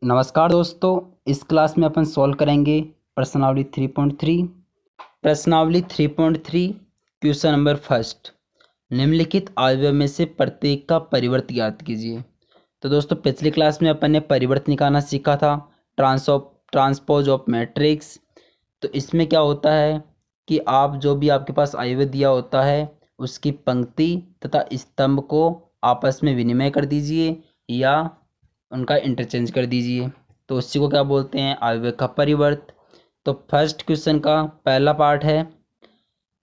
नमस्कार दोस्तों। इस क्लास में अपन सॉल्व करेंगे प्रश्नावली 3.3। प्रश्नावली 3.3 क्वेश्चन नंबर फर्स्ट। निम्नलिखित अवयव में से प्रत्येक का परिवर्त ज्ञात कीजिए। तो दोस्तों पिछली क्लास में अपन ने परिवर्त निकालना सीखा था, ट्रांसपोज ऑफ मैट्रिक्स। तो इसमें क्या होता है कि आप जो भी आपके पास अवयव दिया होता है उसकी पंक्ति तथा स्तंभ को आपस में विनिमय कर दीजिए या उनका इंटरचेंज कर दीजिए। तो उसी को क्या बोलते हैं, अवयव का परिवर्त। तो फर्स्ट क्वेश्चन का पहला पार्ट है,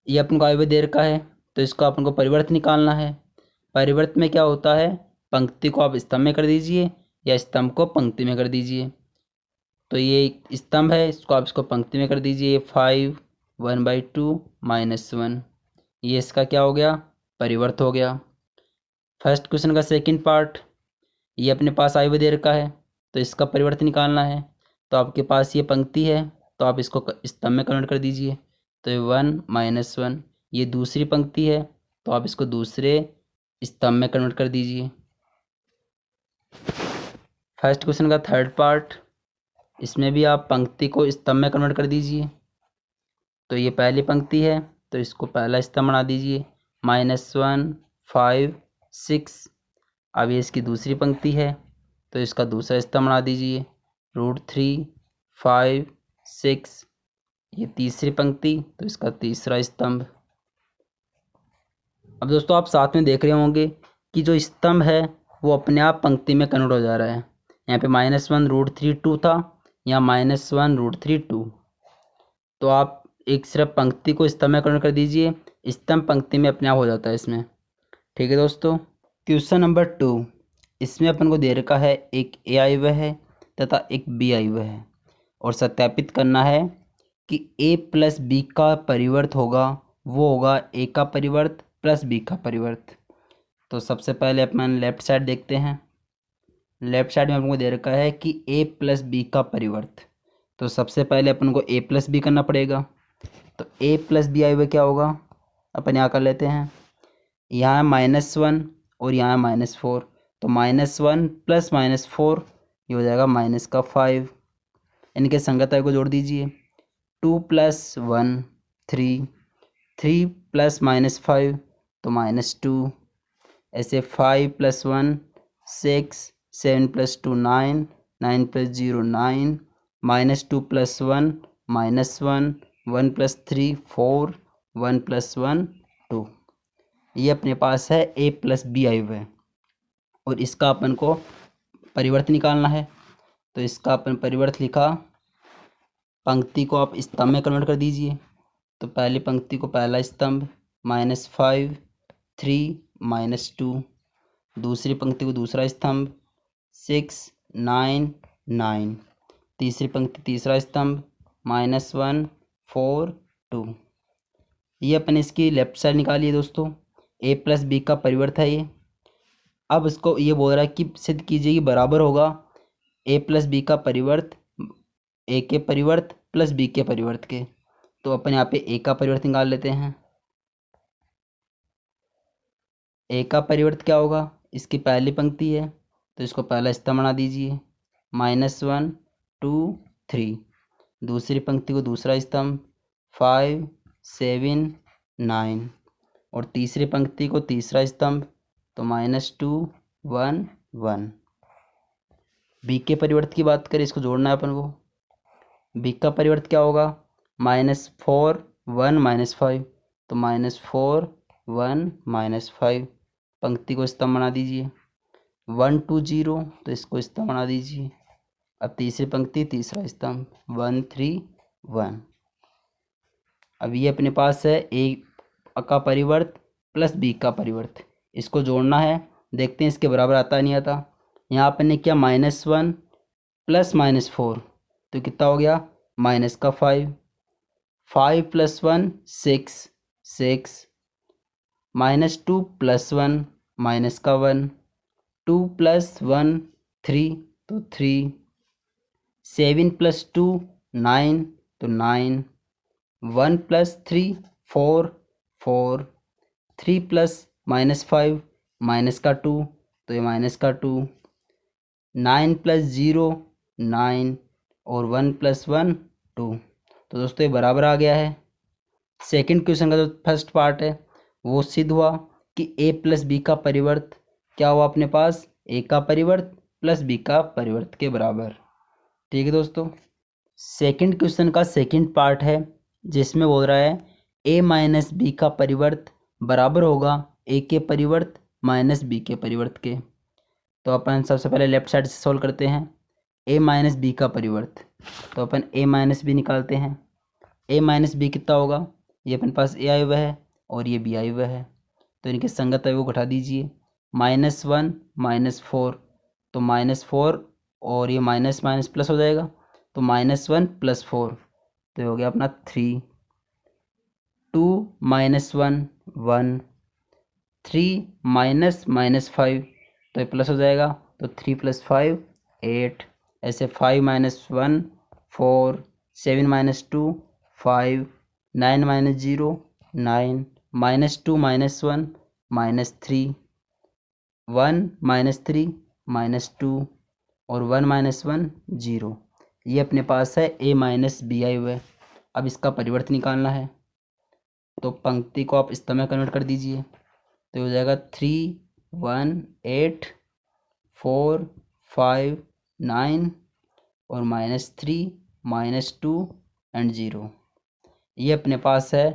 ये अपन को अवयव दे रखा है तो इसको अपन को परिवर्त निकालना है। परिवर्त में क्या होता है, पंक्ति को आप स्तंभ में कर दीजिए या स्तंभ को पंक्ति में कर दीजिए। तो ये स्तंभ है, इसको आप इसको पंक्ति में कर दीजिए। 5 1/2 -1, ये इसका क्या हो गया, परिवर्त हो गया। फर्स्ट क्वेश्चन का सेकंड पार्ट, ये अपने पास अवयव दे रखा है तो इसका परिवर्त निकालना है। तो आपके पास ये पंक्ति है तो आप इसको स्तंभ में कन्वर्ट कर दीजिए। तो ये 1 -1, ये दूसरी पंक्ति है तो आप इसको दूसरे स्तंभ में कन्वर्ट कर दीजिए। फर्स्ट क्वेश्चन का थर्ड पार्ट, इसमें भी आप पंक्ति को स्तंभ में कन्वर्ट कर दीजिए। तो ये पहली पंक्ति है तो इसको पहला स्तंभ बना दीजिए। -1 5 6। अब ये इसकी दूसरी पंक्ति है तो इसका दूसरा स्तंभ बना दीजिए। √3 5 6। ये तीसरी पंक्ति तो इसका तीसरा स्तंभ। अब दोस्तों आप साथ में देख रहे होंगे कि जो स्तंभ है वो अपने आप पंक्ति में कन्वर्ट हो जा रहा है। यहाँ पे -1 √3 2 था, यहाँ -1 √3 2। तो आप एक सिर्फ पंक्ति को स्तंभ में कन्वर्ट कर दीजिए, स्तंभ पंक्ति में अपने आप हो जाता है इसमें। ठीक है दोस्तों। क्वेश्चन नंबर 2, इसमें अपन को दे रखा है एक ए अवयव है तथा एक बी अवयव है और सत्यापित करना है कि ए प्लस बी का परिवर्त होगा वो होगा ए का परिवर्त प्लस बी का परिवर्त। तो सबसे पहले अपन लेफ्ट साइड देखते हैं। लेफ्ट साइड में अपन को दे रखा है कि ए प्लस बी का परिवर्त। तो सबसे पहले अपन को ए प्लस बी करना पड़ेगा। तो ए प्लस बी अवयव क्या होगा, अपन यहाँ कर लेते हैं। यहाँ -1 और यहाँ -4, तो -1 प्लस -4 ये हो जाएगा -5। इनके संगत को जोड़ दीजिए। 2 + 1 3, 3 + -5 तो -2। ऐसे 5 + 1 6, 7 + 2 9, 9 + 0 9, -2 + 1 -1, 1 + 3 4, 1 + 1 2। ये अपने पास है ए प्लस बी अवयव है और इसका अपन को परिवर्त निकालना है। तो इसका अपन परिवर्त लिखा, पंक्ति को आप स्तंभ में कन्वर्ट कर दीजिए। तो पहली पंक्ति को पहला स्तंभ -5 3 -2, दूसरी पंक्ति को दूसरा स्तंभ 6 9 9, तीसरी पंक्ति तीसरा स्तंभ -1 4 2। ये अपन इसकी लेफ्ट साइड निकालिए दोस्तों। ए प्लस बी का परिवर्त है ये। अब इसको ये बोल रहा है कि सिद्ध कीजिए कि बराबर होगा ए प्लस बी का परिवर्त ए के परिवर्त प्लस बी के परिवर्त के। तो अपन यहाँ पे ए का परिवर्त निकाल लेते हैं। ए का परिवर्त क्या होगा, इसकी पहली पंक्ति है तो इसको पहला स्तंभ बना दीजिए। -1 2 3, दूसरी पंक्ति को दूसरा स्तंभ 5 7 9 और तीसरी पंक्ति को तीसरा स्तंभ तो -2 1 1। बी के परिवर्त की बात करें, इसको जोड़ना है अपन को। बी का परिवर्त क्या होगा, -4 1 -5 तो -4 1 -5। पंक्ति को स्तंभ बना दीजिए। 1 2 0 तो इसको स्तंभ बना दीजिए। अब तीसरी पंक्ति तीसरा स्तंभ 1 3 1। अब ये अपने पास है ए का परिवर्त प्लस बी का परिवर्त, इसको जोड़ना है। देखते हैं इसके बराबर आता नहीं आता। यहाँ अपन ने क्या -1 प्लस -4 तो कितना हो गया, -5। 5 + 1 6 6, -2 + 1 -1, 2 + 1 3 तो 3, 7 + 2 9 तो 9, 1 + 3 4 4, 3 + -5 -2 तो ये -2, 9 + 0 9 और 1 + 1 2। तो दोस्तों ये बराबर आ गया है। सेकंड क्वेश्चन का जो फर्स्ट पार्ट है वो सिद्ध हुआ कि a प्लस बी का परिवर्त क्या हुआ अपने पास, a का परिवर्त प्लस b का परिवर्त के बराबर। ठीक है दोस्तों। सेकंड क्वेश्चन का सेकंड पार्ट है जिसमें बोल रहा है a माइनस बी का परिवर्त बराबर होगा a के परिवर्त माइनस बी के परिवर्त के। तो अपन सबसे पहले लेफ्ट साइड से सॉल्व करते हैं a माइनस बी का परिवर्त। तो अपन a माइनस बी निकालते हैं। a माइनस बी कितना होगा, ये अपने पास a आया हुआ है और ये b आया हुआ है, तो इनके संगत है वो घटा दीजिए। -1 -4, तो -4 और ये माइनस माइनस प्लस हो जाएगा, तो -1 + 4, तो ये हो गया अपना 3। 2 -1 1, 3 -5, तो ये प्लस हो जाएगा, तो 3 + 5 8, ऐसे 5 - 1 4, 7 - 2 5, 9 - 0 9, -2 -1 -3, 1 - 3 -2 और 1 - 1 0। ये अपने पास है a माइनस बी आई हुआ है। अब इसका परिवर्त निकालना है, तो पंक्ति को आप स्तंभ में कन्वर्ट कर दीजिए, तो हो जाएगा 3 1 8 4 5 9 और -3 -2 एंड 0। ये अपने पास है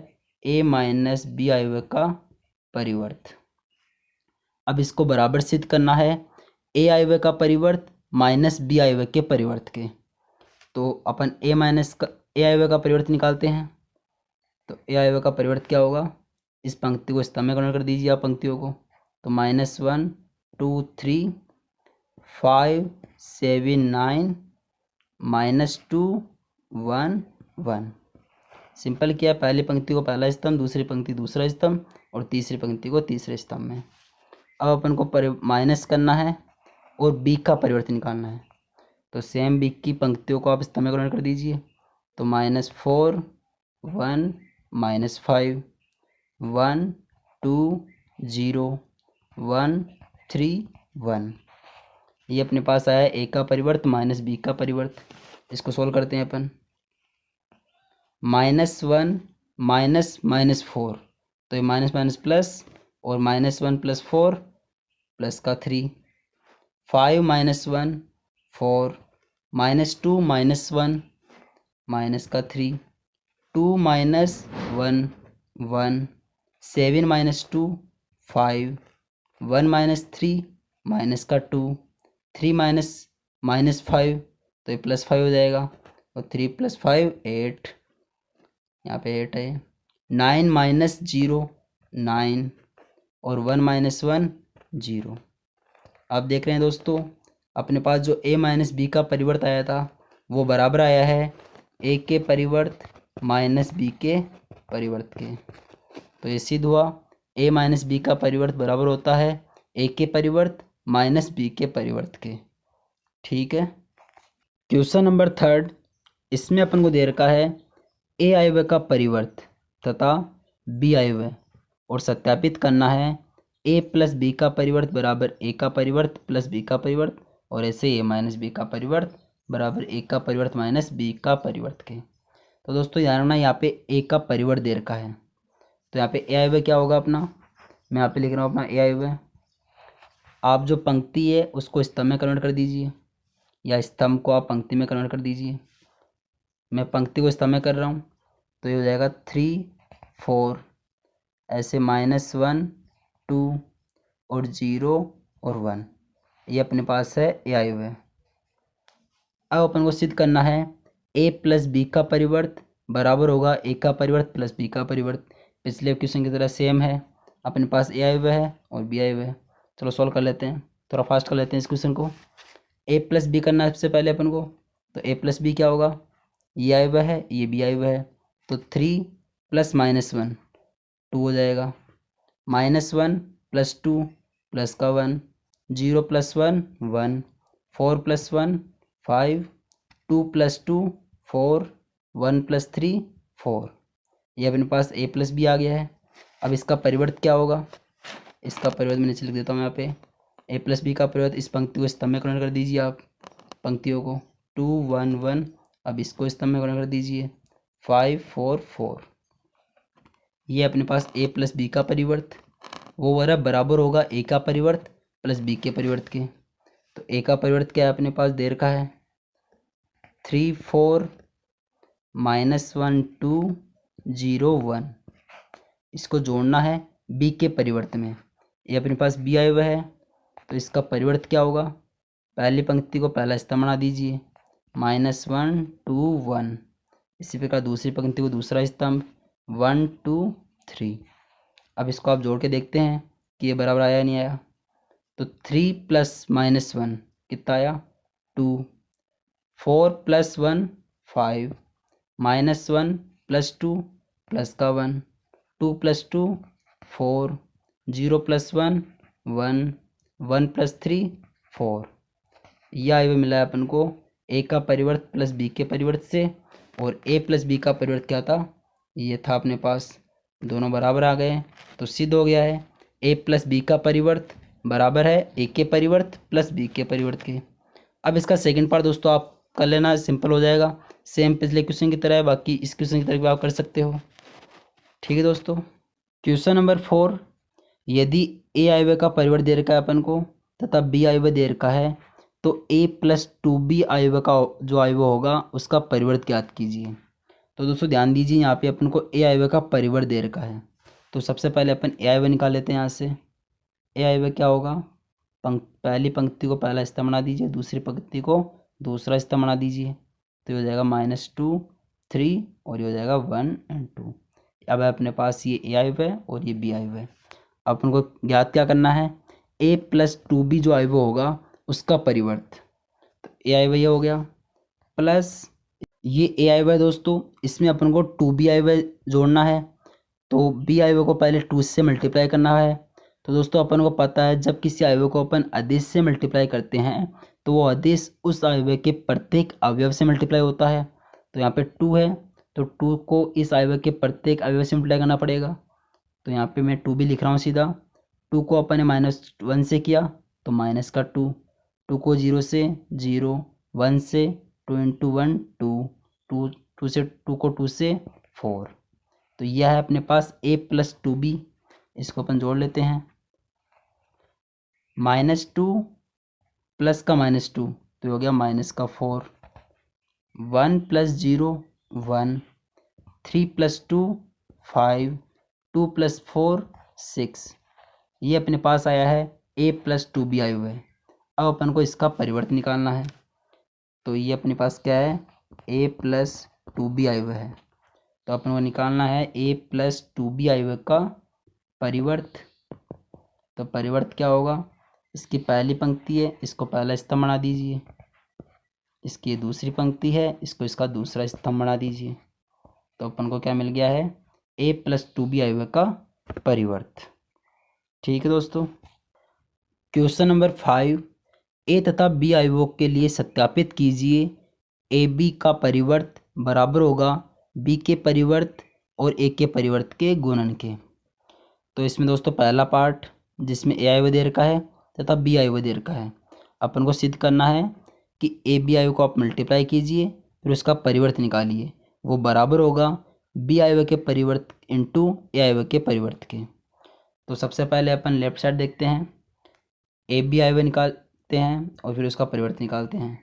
a माइनस बी आई हुए का परिवर्त। अब इसको बराबर सिद्ध करना है a आई हुए का परिवर्त माइनस बी आई हुए के परिवर्त के। तो अपन a आई हुए का परिवर्त निकालते हैं। तो ए आई हुए का परिवर्त क्या होगा, इस पंक्ति को स्तंभ में कन्वर्ट कर दीजिए आप पंक्तियों को, तो -1 2 3 5 7 9 -2 1 1। सिंपल किया, पहली पंक्ति को पहला स्तंभ, दूसरी पंक्ति दूसरा स्तंभ और तीसरी पंक्ति को तीसरे स्तंभ में। अब अपन को माइनस करना है और बी का परिवर्तन निकालना है, तो सेम बी की पंक्तियों को आप स्तंभ में कन्वर्ट कर दीजिए, तो -4 1 -5 1 2 0 1 3 1। ये अपने पास आया ए का परिवर्त माइनस बी का परिवर्त। इसको सोल्व करते हैं अपन। -1 -4, तो ये माइनस माइनस प्लस और -1 + 4 प्लस का 3। 5 -1 4, -2 -1 माइनस का 3, 2 - 1 1, 7 - 2 5, 1 - 3 माइनस का 2, 3 -5, तो ये +5 हो जाएगा, और 3 + 5 8, यहाँ पे 8 है। 9 - 0 9 और 1 - 1 0। आप देख रहे हैं दोस्तों, अपने पास जो a माइनस बी का परिवर्त आया था वो बराबर आया है a के परिवर्त माइनस बी के परिवर्त के। तो ये सिद्ध हुआ a माइनस बी का परिवर्त बराबर होता है a के परिवर्त माइनस बी के परिवर्त के। ठीक है। क्वेश्चन नंबर थर्ड, इसमें अपन को दे रखा है a आई हुए का परिवर्त तथा b आई हुए, और सत्यापित करना है a + b का परिवर्त बराबर a का परिवर्त प्लस b का परिवर्त, और ऐसे a माइनस बी का परिवर्त बराबर a का परिवर्त माइनस b का परिवर्त के। तो दोस्तों ध्यान रखना, यहाँ पे a का परिवर्त दे रखा है, तो यहाँ पे a आई हुए क्या होगा अपना, मैं यहाँ पे लिख रहा हूँ अपना a आई हुए। आप जो पंक्ति है उसको स्तंभ में कन्वर्ट कर दीजिए, या स्तंभ को आप पंक्ति में कन्वर्ट कर दीजिए। मैं पंक्ति को स्तंभ में कर रहा हूँ, तो ये हो जाएगा 3 4, ऐसे -1 2 और 0 और 1। ये अपने पास है ए आई हुए। अब अपन को सिद्ध करना है a + b का परिवर्त बराबर होगा a का परिवर्त प्लस b का परिवर्त। पिछले क्वेश्चन की तरह सेम है, अपने पास a आई हुआ है और b आई हुआ है। चलो सॉल्व कर लेते हैं, थोड़ा फास्ट कर लेते हैं इस क्वेश्चन को। a + b करना है सबसे पहले अपन को, तो a + b क्या होगा, ये आई हुआ है ये b आई हुआ है, तो 3 + -1 2 हो जाएगा, -1 + 2 प्लस का 1, 0 + 1 1, 4 + 1 5, 2 + 2 4, 1 + 3 4। ये अपने पास a + b आ गया है। अब इसका परिवर्त क्या होगा, इसका परिवर्त मैं नीचे लिख देता हूँ यहाँ पे। a + b का परिवर्त, इस पंक्ति को स्तंभ में कन्वर्ट कर दीजिए आप पंक्तियों को, 2 1 1। अब इसको स्तंभ में कर दीजिए 5 4 4। ये अपने पास a प्लस बी का परिवर्त वो वाला बराबर होगा a का परिवर्त प्लस b के परिवर्त के। तो a का परिवर्त क्या है अपने पास देर का है 3 4 -1 2 0 1। इसको जोड़ना है b के परिवर्त में। ये अपने पास b आया हुआ है तो इसका परिवर्त क्या होगा, पहली पंक्ति को पहला स्तंभ बना दीजिए -1 2 1। इसी प्रकार दूसरी पंक्ति को दूसरा स्तंभ 1 2 3। अब इसको आप जोड़ के देखते हैं कि ये बराबर आया नहीं आया। तो 3 प्लस -1 कितना आया 2, 4 प्लस 1 5, -1 प्लस 2 प्लस का 1, 2 प्लस 2 4, 0 प्लस 1 1, 1 प्लस 3 4। यह आया मिला है अपन को a का परिवर्त प्लस b के परिवर्त से, और a प्लस b का परिवर्त क्या था, ये था अपने पास। दोनों बराबर आ गए तो सिद्ध हो गया है a प्लस बी का परिवर्त बराबर है a के परिवर्त प्लस b के परिवर्त के। अब इसका सेकंड पार्ट दोस्तों आप कर लेना, सिंपल हो जाएगा, सेम पिछले क्वेश्चन की तरह है, बाकी इस क्वेश्चन की तरह भी आप कर सकते हो। ठीक है दोस्तों, क्वेश्चन नंबर 4, यदि a आयव्य का परिवर्त दे रखा है अपन को तथा b आयव्य दे रखा है तो a प्लस 2b आयव्य का जो आयव्य होगा उसका परिवर्त ज्ञात कीजिए। तो दोस्तों ध्यान दीजिए यहाँ पे अपन को a आयव्य का परिवर्त दे रखा है, तो सबसे पहले अपन a आयव्य निकाल लेते हैं। यहाँ से a आयव्य क्या होगा, पहली पंक्ति को पहला स्तंभ बना दीजिए, दूसरी पंक्ति को दूसरा स्तंभ बना दीजिए, तो ये हो जाएगा -2 3 और ये हो जाएगा 1 और 2। अब अपने पास ये a आयव्य है और ये b आयव्य है। अपन को ज्ञात क्या करना है, a प्लस 2b जो आयव्य होगा उसका परिवर्त। तो a आयव्य ये हो गया प्लस ये a आयव्य है दोस्तों, इसमें अपन को 2b आयव्य जोड़ना है, तो b आयव्य को पहले 2 से मल्टीप्लाई करना है। तो दोस्तों अपन को पता है जब किसी आयव्य को अपन अदिश से मल्टीप्लाई करते हैं तो वो अदिश उस आयव्य के प्रत्येक अवयव से मल्टीप्लाई होता है। तो यहाँ पे 2 है तो 2 को इस आयव्य के प्रत्येक अवयव से मल्टीप्लाई करना पड़ेगा। तो यहाँ पे मैं 2b लिख रहा हूँ सीधा, 2 को अपन ने -1 से किया तो माइनस का 2, 2 को 0 से 0, 1 से 2 × 1 2, 2 से 2 को 2 से 4। तो यह है अपने पास a प्लस 2b। इसको अपन जोड़ लेते हैं, -2 प्लस का -2 तो हो गया माइनस का 4, 1 प्लस 0 1, 3 प्लस 2 5, 2 प्लस 4 6। ये अपने पास आया है a प्लस 2b आयु है। अब अपन को इसका परिवर्त निकालना है, तो ये अपने पास क्या है a प्लस 2b आयु है। तो अपन को निकालना है a प्लस 2b आयु का परिवर्त। तो परिवर्त क्या होगा, इसकी पहली पंक्ति है इसको पहला स्तंभ बना दीजिए, इसकी दूसरी पंक्ति है इसको इसका दूसरा स्तंभ बना दीजिए। तो अपन को क्या मिल गया है a प्लस 2b आयु का परिवर्त। ठीक है दोस्तों, क्वेश्चन नंबर 5, a तथा b आयवों के लिए सत्यापित कीजिए ए बी का परिवर्त बराबर होगा b के परिवर्त और a के परिवर्त के गुणन के। तो इसमें दोस्तों पहला पार्ट जिसमें a आयव दे रखा है तथा b आयव दे रखा है, अपन को सिद्ध करना है कि ए बी आयव को आप मल्टीप्लाई कीजिए फिर उसका परिवर्त निकालिए, वो बराबर होगा b आयव के परिवर्त इंटू a आयव के परिवर्त के। तो सबसे पहले अपन लेफ्ट साइड देखते हैं, ए बी आयव निकालते हैं और फिर उसका परिवर्त निकालते हैं।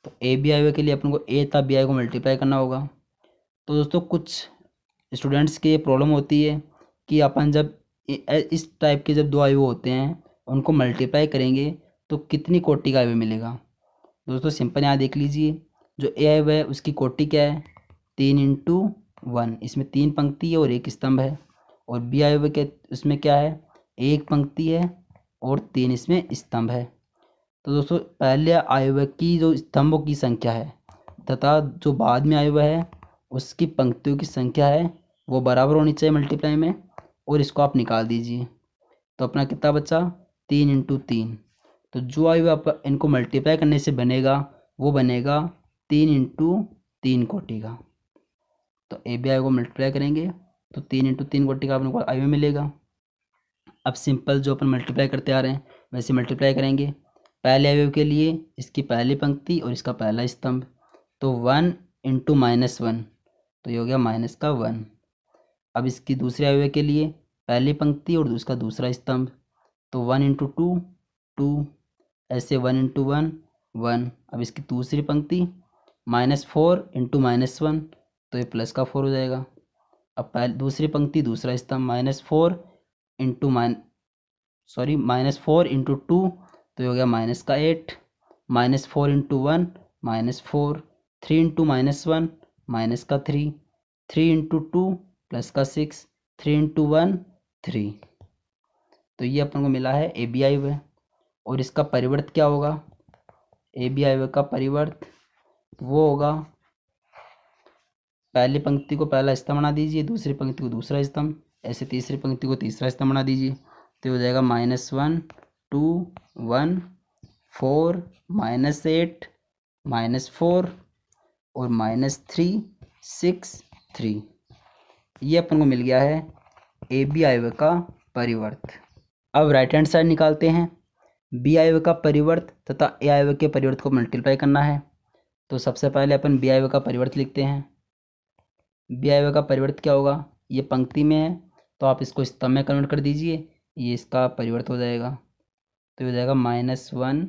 तो ए बी आयव के लिए अपन को a तथा b आयव को मल्टीप्लाई करना होगा। तो दोस्तों कुछ स्टूडेंट्स की प्रॉब्लम होती है कि अपन जब इस टाइप के जब दो आयु होते हैं उनको मल्टीप्लाई करेंगे तो कितनी कोटि का आयु मिलेगा। दोस्तों सिंपल यहाँ देख लीजिए, जो ए आयु है उसकी कोटि क्या है 3 × 1, इसमें 3 पंक्ति है और 1 स्तंभ है। और बी आयु के उसमें क्या है 1 पंक्ति है और 3 इसमें स्तंभ है। तो दोस्तों पहले आयु की जो स्तंभों की संख्या है तथा जो बाद में आयु है उसकी पंक्तियों की संख्या है वो बराबर होनी चाहिए मल्टीप्लाई में, और इसको आप निकाल दीजिए। तो अपना कितना बचा 3 × 3। तो जो आयु आप इनको मल्टीप्लाई करने से बनेगा वो बनेगा 3 × 3 कोटि का। तो ए बी आयु को मल्टीप्लाई करेंगे तो 3 × 3 कोटि का अपने को आयु मिलेगा। अब सिंपल जो अपन मल्टीप्लाई करते आ रहे हैं वैसे मल्टीप्लाई करेंगे, पहले अवयव के लिए इसकी पहली पंक्ति और इसका पहला स्तंभ, तो 1 इंटू -1, तो ये हो गया -1। अब इसकी दूसरे अवयव के लिए पहली पंक्ति और उसका दूसरा स्तंभ, तो 1 इंटू 2 2, ऐसे 1 इंटू 1 1। अब इसकी दूसरी पंक्ति -4 इंटू -1, तो ये प्लस का 4 हो जाएगा। अब दूसरी पंक्ति दूसरा स्तंभ -4 इंटू -4 इंटू 2, तो ये हो गया -8, -4 इंटू 1 -4, 3 इंटू -1 -3, 3 इंटू 2 +6, 3 इंटू 1 3। तो ये अपन को मिला है ए बी अवयव। और इसका परिवर्त क्या होगा? ए बी अवयव का परिवर्त वो होगा, पहली पंक्ति को पहला स्तंभ बना दीजिए, दूसरी पंक्ति को दूसरा स्तंभ, ऐसे तीसरी पंक्ति को तीसरा स्तंभ बना दीजिए, तो हो जाएगा -1 2 1 4 -8 -4 और -3 6 3। ये अपन को मिल गया है ए बी अवयव का परिवर्त। अब राइट हैंड साइड निकालते हैं। बी अवयव का परिवर्त तथा ए अवयव के परिवर्त को मल्टीप्लाई करना है। तो सबसे पहले अपन बी अवयव का परिवर्त लिखते हैं। बी अवयव का परिवर्त क्या होगा? ये पंक्ति में है तो आप इसको स्तंभ में कन्वर्ट कर दीजिए, ये इसका परिवर्त हो जाएगा, तो हो जाएगा -1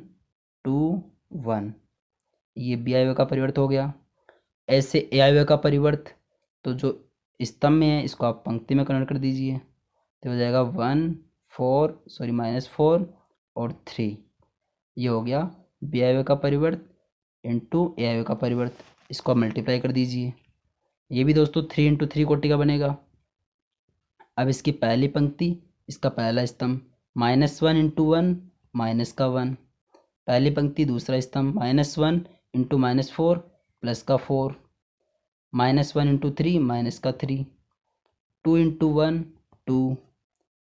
2 1। ये बी अवयव का परिवर्त हो गया। ऐसे ए अवयव का परिवर्त, तो जो स्तंभ में है इसको आप पंक्ति में कन्वर्ट कर दीजिए, तो हो जाएगा -4 और 3। ये हो गया बी अवयव का परिवर्त इंटू ए अवयव का परिवर्त। इसको आप मल्टीप्लाई कर दीजिए, ये भी दोस्तों 3 इंटू 3 कोटि का बनेगा। अब इसकी पहली पंक्ति, इसका पहला स्तंभ, -1 इंटू 1 -1। पहली पंक्ति दूसरा स्तंभ, -1 into -4 +4, -1 into 3 -3, 2 into 1 2,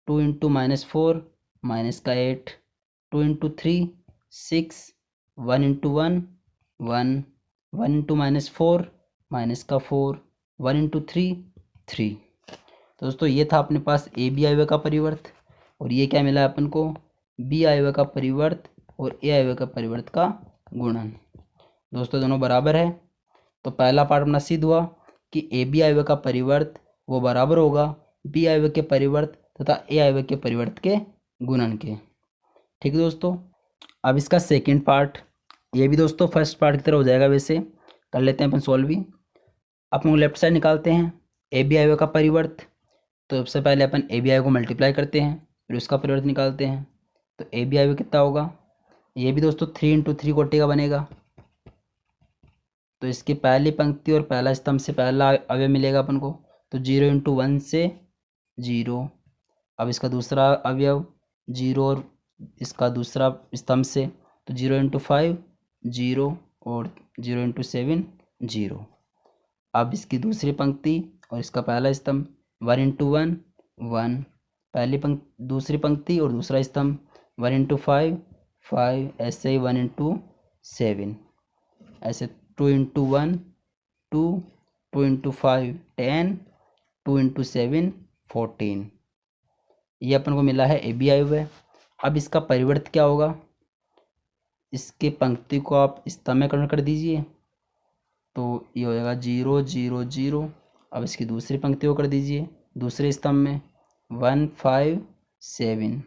2 into -4 -8, 2 into 3 6, 1 into 1 1, 1 into -4 -4, 1 into 3 3। तो दोस्तों ये था अपने पास ए बी अवयव का परिवर्त, और ये क्या मिला अपन को? बी अवयव का परिवर्त और ए अवयव का परिवर्त का गुणन। दोस्तों दोनों बराबर है, तो पहला पार्ट अपना सिद्ध हुआ कि ए बी अवयव का परिवर्त वो बराबर होगा बी अवयव के परिवर्त तथा ए अवयव के परिवर्त के गुणन के। ठीक है दोस्तों, अब इसका सेकंड पार्ट, ये भी दोस्तों फर्स्ट पार्ट की तरह हो जाएगा, वैसे कर लेते हैं अपन सॉल्व भी। अपन लेफ्ट साइड निकालते हैं ए बी अवयव का परिवर्त, तो सबसे पहले अपन ए बी अवयव को मल्टीप्लाई करते हैं, फिर उसका परिवर्त निकालते हैं। तो ए बी अवयव कितना होगा? ये भी दोस्तों 3 इंटू 3 कोटि का बनेगा। तो इसकी पहली पंक्ति और पहला स्तंभ से पहला अवयव मिलेगा अपन को, तो 0 इंटू 1 से 0। अब इसका दूसरा अवयव 0 और इसका दूसरा स्तंभ से, तो 0 इंटू 5 0 और 0 इंटू 7 0। अब इसकी दूसरी पंक्ति और इसका पहला स्तंभ 1 इंटू 1 1। पहली पंक्ति दूसरी पंक्ति और दूसरा स्तंभ 1 इंटू 5 5, ऐसे ही 1 इंटू 7, ऐसे 2 इंटू 1 2, 2 इंटू 5 10, 2 इंटू 7 14। ये अपन को मिला है ए बी अवयव। अब इसका परिवर्त क्या होगा? इसके पंक्ति को आप स्तंभ में कन्वर्ट कर दीजिए, तो ये हो जाएगा 0 0 0। अब इसकी दूसरी पंक्ति को कर दीजिए दूसरे स्तंभ में 1 5 7।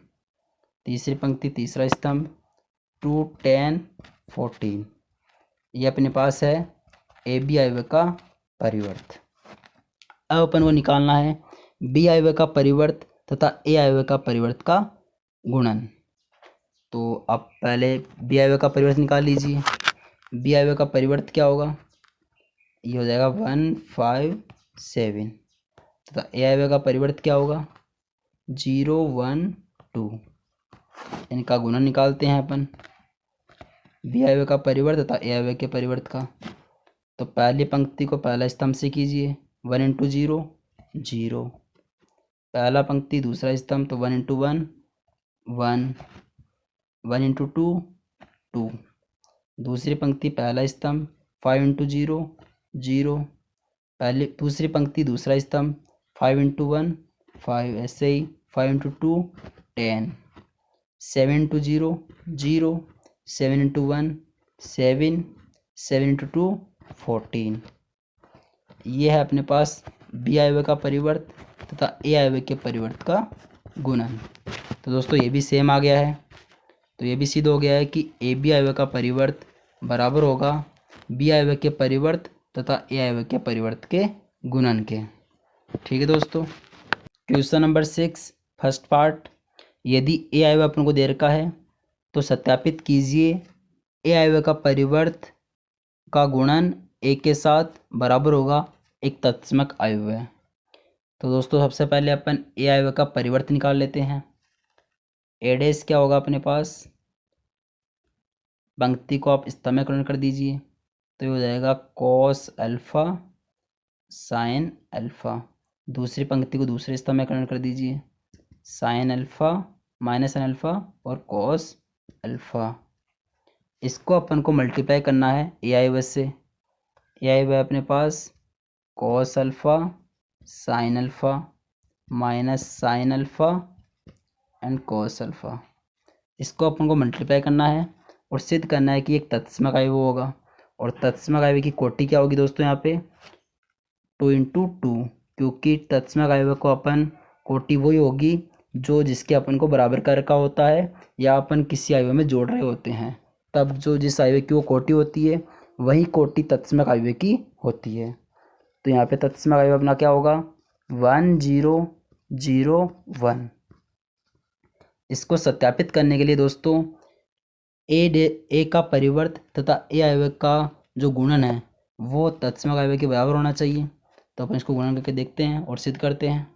तीसरी पंक्ति तीसरा स्तंभ 2 10 14। ये अपने पास है ए बी अवयव का परिवर्त। अब अपन को निकालना है बी अवयव का परिवर्त तथा ए अवयव का परिवर्त का गुणन। तो आप पहले बी अवयव का परिवर्त निकाल लीजिए। बी अवयव का परिवर्त क्या होगा? ये हो जाएगा 1 5 7 तथा ए अवयव का परिवर्त क्या होगा? 0 1 2। इनका गुणन निकालते हैं अपन, बी अवयव का परिवर्त तथा ए अवयव के परिवर्त का। तो पहली पंक्ति को पहला स्तंभ से कीजिए, 1 इंटू 0 0। पहला पंक्ति दूसरा स्तंभ, तो 1 इंटू 1 1, 1 इंटू 2 2। दूसरी पंक्ति पहला स्तंभ 5 इंटू 0 0। पहली दूसरी पंक्ति दूसरा स्तंभ 5 इंटू 1 5, ऐसे ही 5 इंटू 2 10, 7 इंटू 0 0। 7 into 1 7, 7 into 2 14। ये है अपने पास बी आयव्यय का परिवर्त तथा ए आयव्यय के परिवर्त का गुणन। तो दोस्तों ये भी सेम आ गया है। तो ये भी सिद्ध हो गया है कि ए बी आयव्यय का परिवर्त बराबर होगा बी आयव्यय के परिवर्त तथा ए आयव्यय के परिवर्त के गुणन के। ठीक है दोस्तों। क्वेश्चन नंबर 6 फर्स्ट पार्ट, यदि ए आयव्यय अपन को दे रखा है तो सत्यापित कीजिए ए आयव्यय का परिवर्त का गुणन ए के साथ बराबर होगा एक तत्समक आयव्यय। तो दोस्तों सबसे पहले अपन ए आयव्यय का परिवर्त निकाल लेते हैं। ए डैश क्या होगा अपने पास, पंक्ति को आप स्तम्भीकरण कर दीजिए तो ये हो जाएगा कॉस अल्फा साइन अल्फा। दूसरी पंक्ति को दूसरे स्तम्भीकरण कर दीजिए, sign alpha minus sin alpha और कॉस अल्फा। इसको अपन को मल्टीप्लाई करना है ए आयव्यय से। ए आयव्यय अपने पास cos alpha sin alpha minus sin alpha and cos alpha. इसको अपन को मल्टीप्लाई करना है और सिद्ध करना है कि एक तत्समक आयव्यय होगा। और तत्समक आयव्यय की कोटि क्या होगी दोस्तों यहाँ पे 2 इंटू 2, क्योंकि तत्समक आयव्यय को अपन कोटि वही होगी जो जिसके अपन को बराबर कर रखा होता है या अपन किसी आयव्यय में जोड़ रहे होते हैं, तब जो जिस आयव्यय की वो कोटि होती है वही कोटि तत्समक आयव्यय की होती है। तो यहाँ पे तत्समक आयव्यय अपना क्या होगा 1 0 0 1। इसको सत्यापित करने के लिए दोस्तों ए का परिवर्त तथा ए आयव्यय का जो गुणन है वो तत्समक आयव्यय के बराबर होना चाहिए। तो अपन इसको गुणन करके देखते हैं और सिद्ध करते हैं।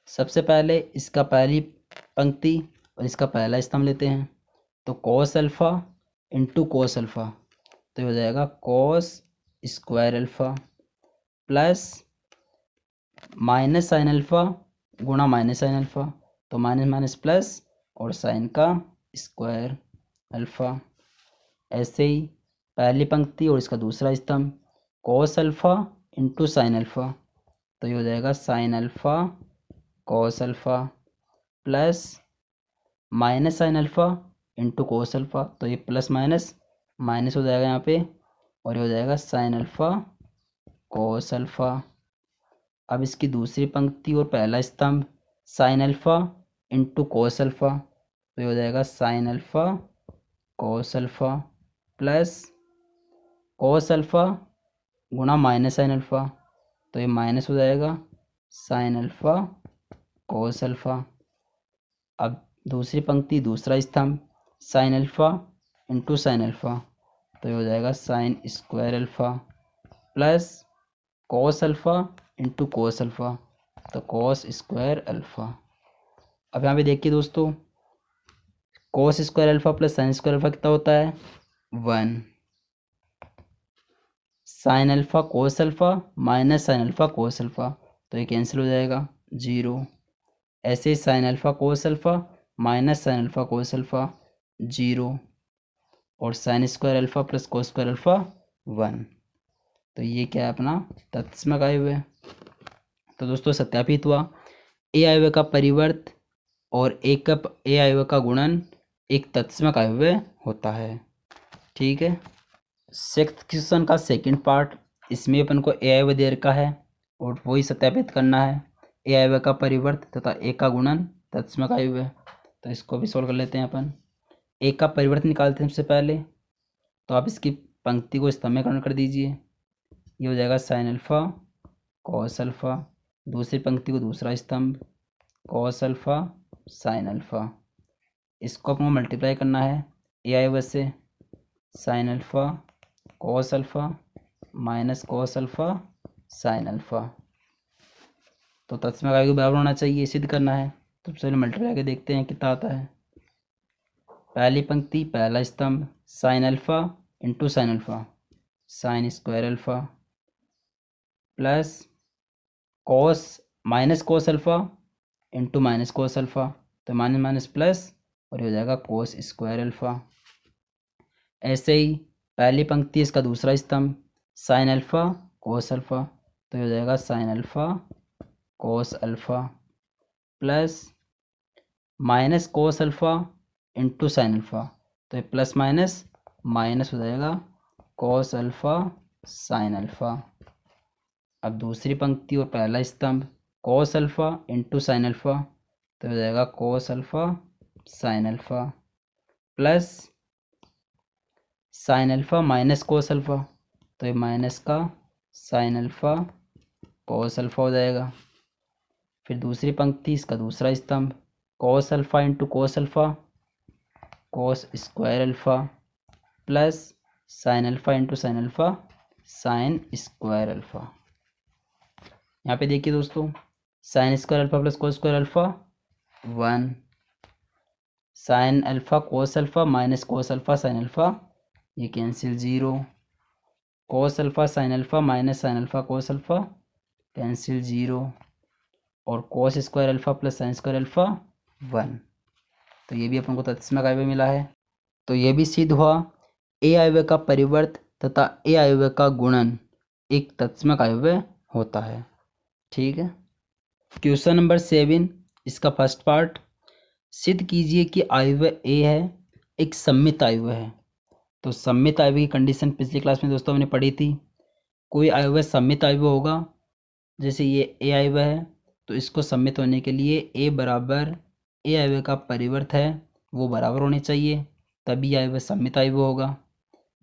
सबसे पहले इसका पहली पंक्ति और इसका पहला स्तंभ लेते हैं। तो cos alpha into cos alpha, तो ये हो जाएगा cos square alpha plus minus sin alpha गुणा माइनस साइन अल्फा, तो माइनस माइनस प्लस और साइन का स्क्वायर अल्फा। ऐसे ही पहली पंक्ति और इसका दूसरा स्तंभ cos alpha into sin alpha, तो ये हो जाएगा sine alpha cos alpha plus minus sin alpha into cos alpha, तो ये प्लस माइनस माइनस हो जाएगा यहाँ पे और ये हो जाएगा साइन अल्फा कॉस अल्फा। अब इसकी दूसरी पंक्ति और पहला स्तंभ sin alpha into cos alpha, तो ये हो जाएगा sine alpha cos alpha plus cos alpha गुणा माइनस साइन अल्फा, तो ये माइनस हो जाएगा साइन अल्फा कॉस अल्फा। अब दूसरी पंक्ति दूसरा स्तंभ sin alpha into sin alpha, तो ये हो जाएगा sin square alpha plus cos alpha into cos alpha, तो कॉस स्क्वायर अल्फा। अब यहाँ पे देखिए दोस्तों cos square alpha plus sin square alpha कितना होता है 1। Sin alpha cos alpha minus sin alpha cos alpha, तो ये कैंसिल हो जाएगा 0। ऐसे ही sin alpha cos alpha minus sin alpha cos alpha 0 और sign square alpha plus cos square alpha 1। तो ये क्या है अपना तत्समक आयव्यय। तो दोस्तों सत्यापित हुआ ए आयव्यय का परिवर्त और ए आयव्यय का गुणन एक तत्समक आयव्यय होता है। ठीक है। सिक्स्थ क्वेश्चन का सेकंड पार्ट, इसमें अपन को ए आयव्यय दे रखा है और वही सत्यापित करना है ए आयव्यय का परिवर्त तथा ए का गुणन तत्समक आयव्यय। तो इसको भी सोल्व कर लेते हैं अपन। ए का परिवर्त निकालते हैं सबसे पहले, तो आप इसकी पंक्ति को स्तम्भीकरण कर दीजिए। ये हो जाएगा साइन अल्फा कॉस अल्फा, दूसरी पंक्ति को दूसरा स्तंभ कॉस अल्फा साइन अल्फा। इसको अपन को मल्टीप्लाई करना है ए आयव्यय से, sine alpha cos alpha minus cos alpha sin alpha. तो तत्समक आयव्यय बराबर होना चाहिए, सिद्ध करना है। तो चलिए मल्टीप्लाई करके देखते हैं कितना आता है। पहली पंक्ति पहला स्तंभ sin alpha into sin alpha, sign square alpha plus cos minus cos alpha into minus cos alpha, तो माइनस माइनस प्लस और ये हो जाएगा कॉस स्क्वायर अल्फा। ऐसे ही पहली पंक्ति इसका दूसरा स्तंभ साइन अल्फा कॉस अल्फा, तो ये हो जाएगा sine alpha cos alpha plus minus cos alpha into sin alpha, तो ये प्लस माइनस माइनस हो जाएगा कॉस अल्फ़ा साइन अल्फ़ा। अब दूसरी पंक्ति और पहला स्तंभ cos alpha into sin alpha, तो हो जाएगा cos alpha sin alpha plus sin alpha minus cos alpha, तो ये माइनस का साइन अल्फ़ा कोस अल्फ़ा हो जाएगा। फिर दूसरी पंक्ति इसका दूसरा स्तंभ cos alpha into cos alpha, cos square alpha plus sin alpha into sin alpha sin square alpha. यहाँ पे देखिए दोस्तों, sin square alpha plus cos square alpha 1, sin alpha cos alpha minus cos alpha sin alpha, ये cancel 0, cos alpha sin alpha minus sin alpha cos alpha cancel 0, और cos square alpha plus sin square alpha 1। तो ये भी अपन को तत्समक अयव्य मिला है। तो ये भी सिद्ध हुआ ए अयव्य का परिवर्त तथा ए अयव्य का गुणन एक तत्समक अयव्य होता है। ठीक है। क्वेश्चन नंबर 7, इसका फर्स्ट पार्ट, सिद्ध कीजिए कि अयव्य ए है एक सममित अयव्य है। तो सममित अयव्य की कंडीशन पिछली क्लास में दोस्तों हमने पढ़ी थी। कोई अयव्य सममित अयव्य होगा, जैसे ये ए अयव्य है, तो इसको सममित होने के लिए ए बराबर ए अयव्य का परिवर्त है वो बराबर होने चाहिए, तभी अयव्य सममित अयव्य होगा।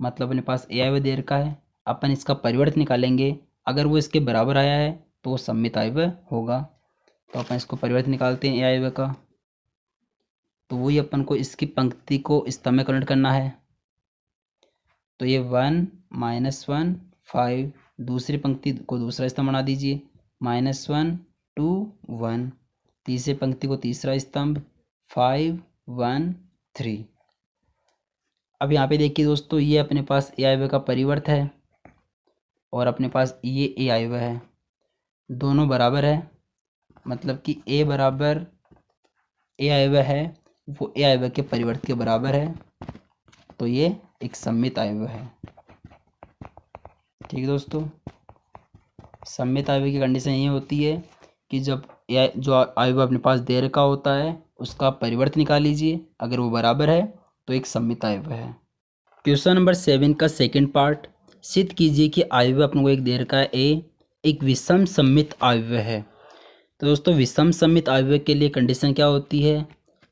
मतलब अपने पास ए अयव्य दे रखा है, अपन इसका परिवर्त निकालेंगे, अगर वो इसके बराबर आया है तो वो सममित अयव्य होगा। तो अपन इसको परिवर्त निकालते हैं ए अयव्य का, तो वही अपन को इसकी पंक्ति को स्तंभ में कन्वर्ट करना है। तो ये 1 -1 5, दूसरी पंक्ति को दूसरा स्तंभ बना दीजिए, -1 2 1, तीसरी पंक्ति को तीसरा स्तंभ 5 1 3। अब यहाँ पे देखिए दोस्तों, ये अपने पास ए अयव्य का परिवर्त है और अपने पास ये ए अयव्य है, दोनों बराबर है। मतलब कि ए बराबर ए अयव्य है वो ए अयव्य के परिवर्त के बराबर है, तो ये एक सममित अयव्य है। ठीक है दोस्तों, सममित अयव्य की कंडीशन ये होती है कि जब जो अयव्य अपने पास दे रखा होता है उसका परिवर्त निकाल लीजिए, अगर वो बराबर है तो एक सममित अयव्य है। क्वेश्चन नंबर 7 का सेकंड पार्ट, सिद्ध कीजिए कि अयव्य अपने को एक दे रखा है ए एक विषम सममित अयव्य है। तो दोस्तों विषम सममित अयव्य के लिए कंडीशन क्या होती है,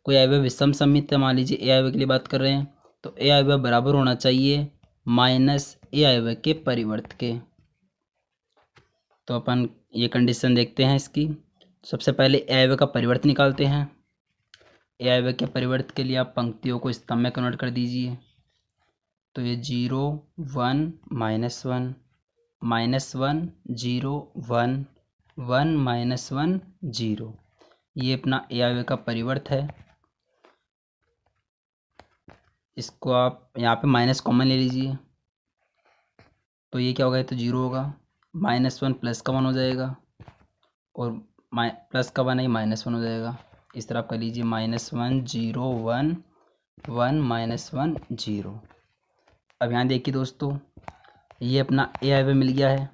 कोई अयव्य विषम सममित है, मान लीजिए ए अयव्य के लिए बात कर रहे हैं, तो ए अयव्य बराबर होना चाहिए माइनस ए अयव्य के परिवर्त के। तो अपन ये कंडीशन देखते हैं इसकी। सबसे पहले ए अयव्य का परिवर्त निकालते हैं। ए अयव्य के परिवर्त के लिए आप पंक्तियों को स्तंभ में कन्वर्ट कर दीजिए। तो ये 0 1 -1 -1 0 1 1 -1 0, ये अपना ए अयव्य का परिवर्त है। इसको आप यहाँ पे माइनस कॉमन ले लीजिए, तो ये क्या होगा, ये तो 0 होगा, -1 प्लस का 1 हो जाएगा और प्लस का 1 है -1 हो जाएगा। इस तरह आप कर लीजिए -1 0 1 1 -1 0। अब यहाँ देखिए दोस्तों, ये अपना ए अयव्य मिल गया है।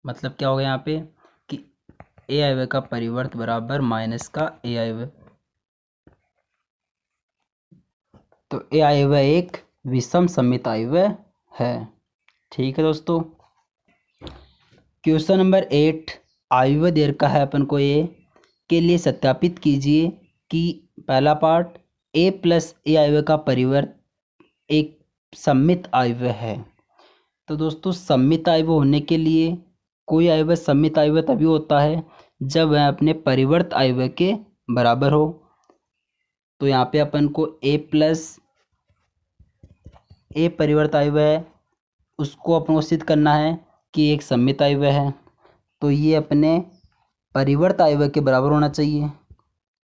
मतलब क्या होगा यहाँ पे कि ए अयव्य का परिवर्त बराबर माइनस का ए अयव्य, तो ए अयव्य एक विषम सममित अयव्य है। ठीक है दोस्तों। क्वेश्चन नंबर 8, अयव्य दे रखा है अपन को ए के लिए सत्यापित कीजिए कि पहला पार्ट ए प्लस ए अयव्य का परिवर्त एक सममित अयव्य है। तो दोस्तों सममित अयव्य होने के लिए कोई अयव्य सममित अयव्य तभी होता है जब वह अपने परिवर्त अयव्य के बराबर हो। तो यहाँ पे अपन को ए प्लस ए परिवर्त अयव्य है, उसको अपन को सिद्ध करना है कि एक सममित अयव्य है, तो ये अपने परिवर्त अयव्य के बराबर होना चाहिए।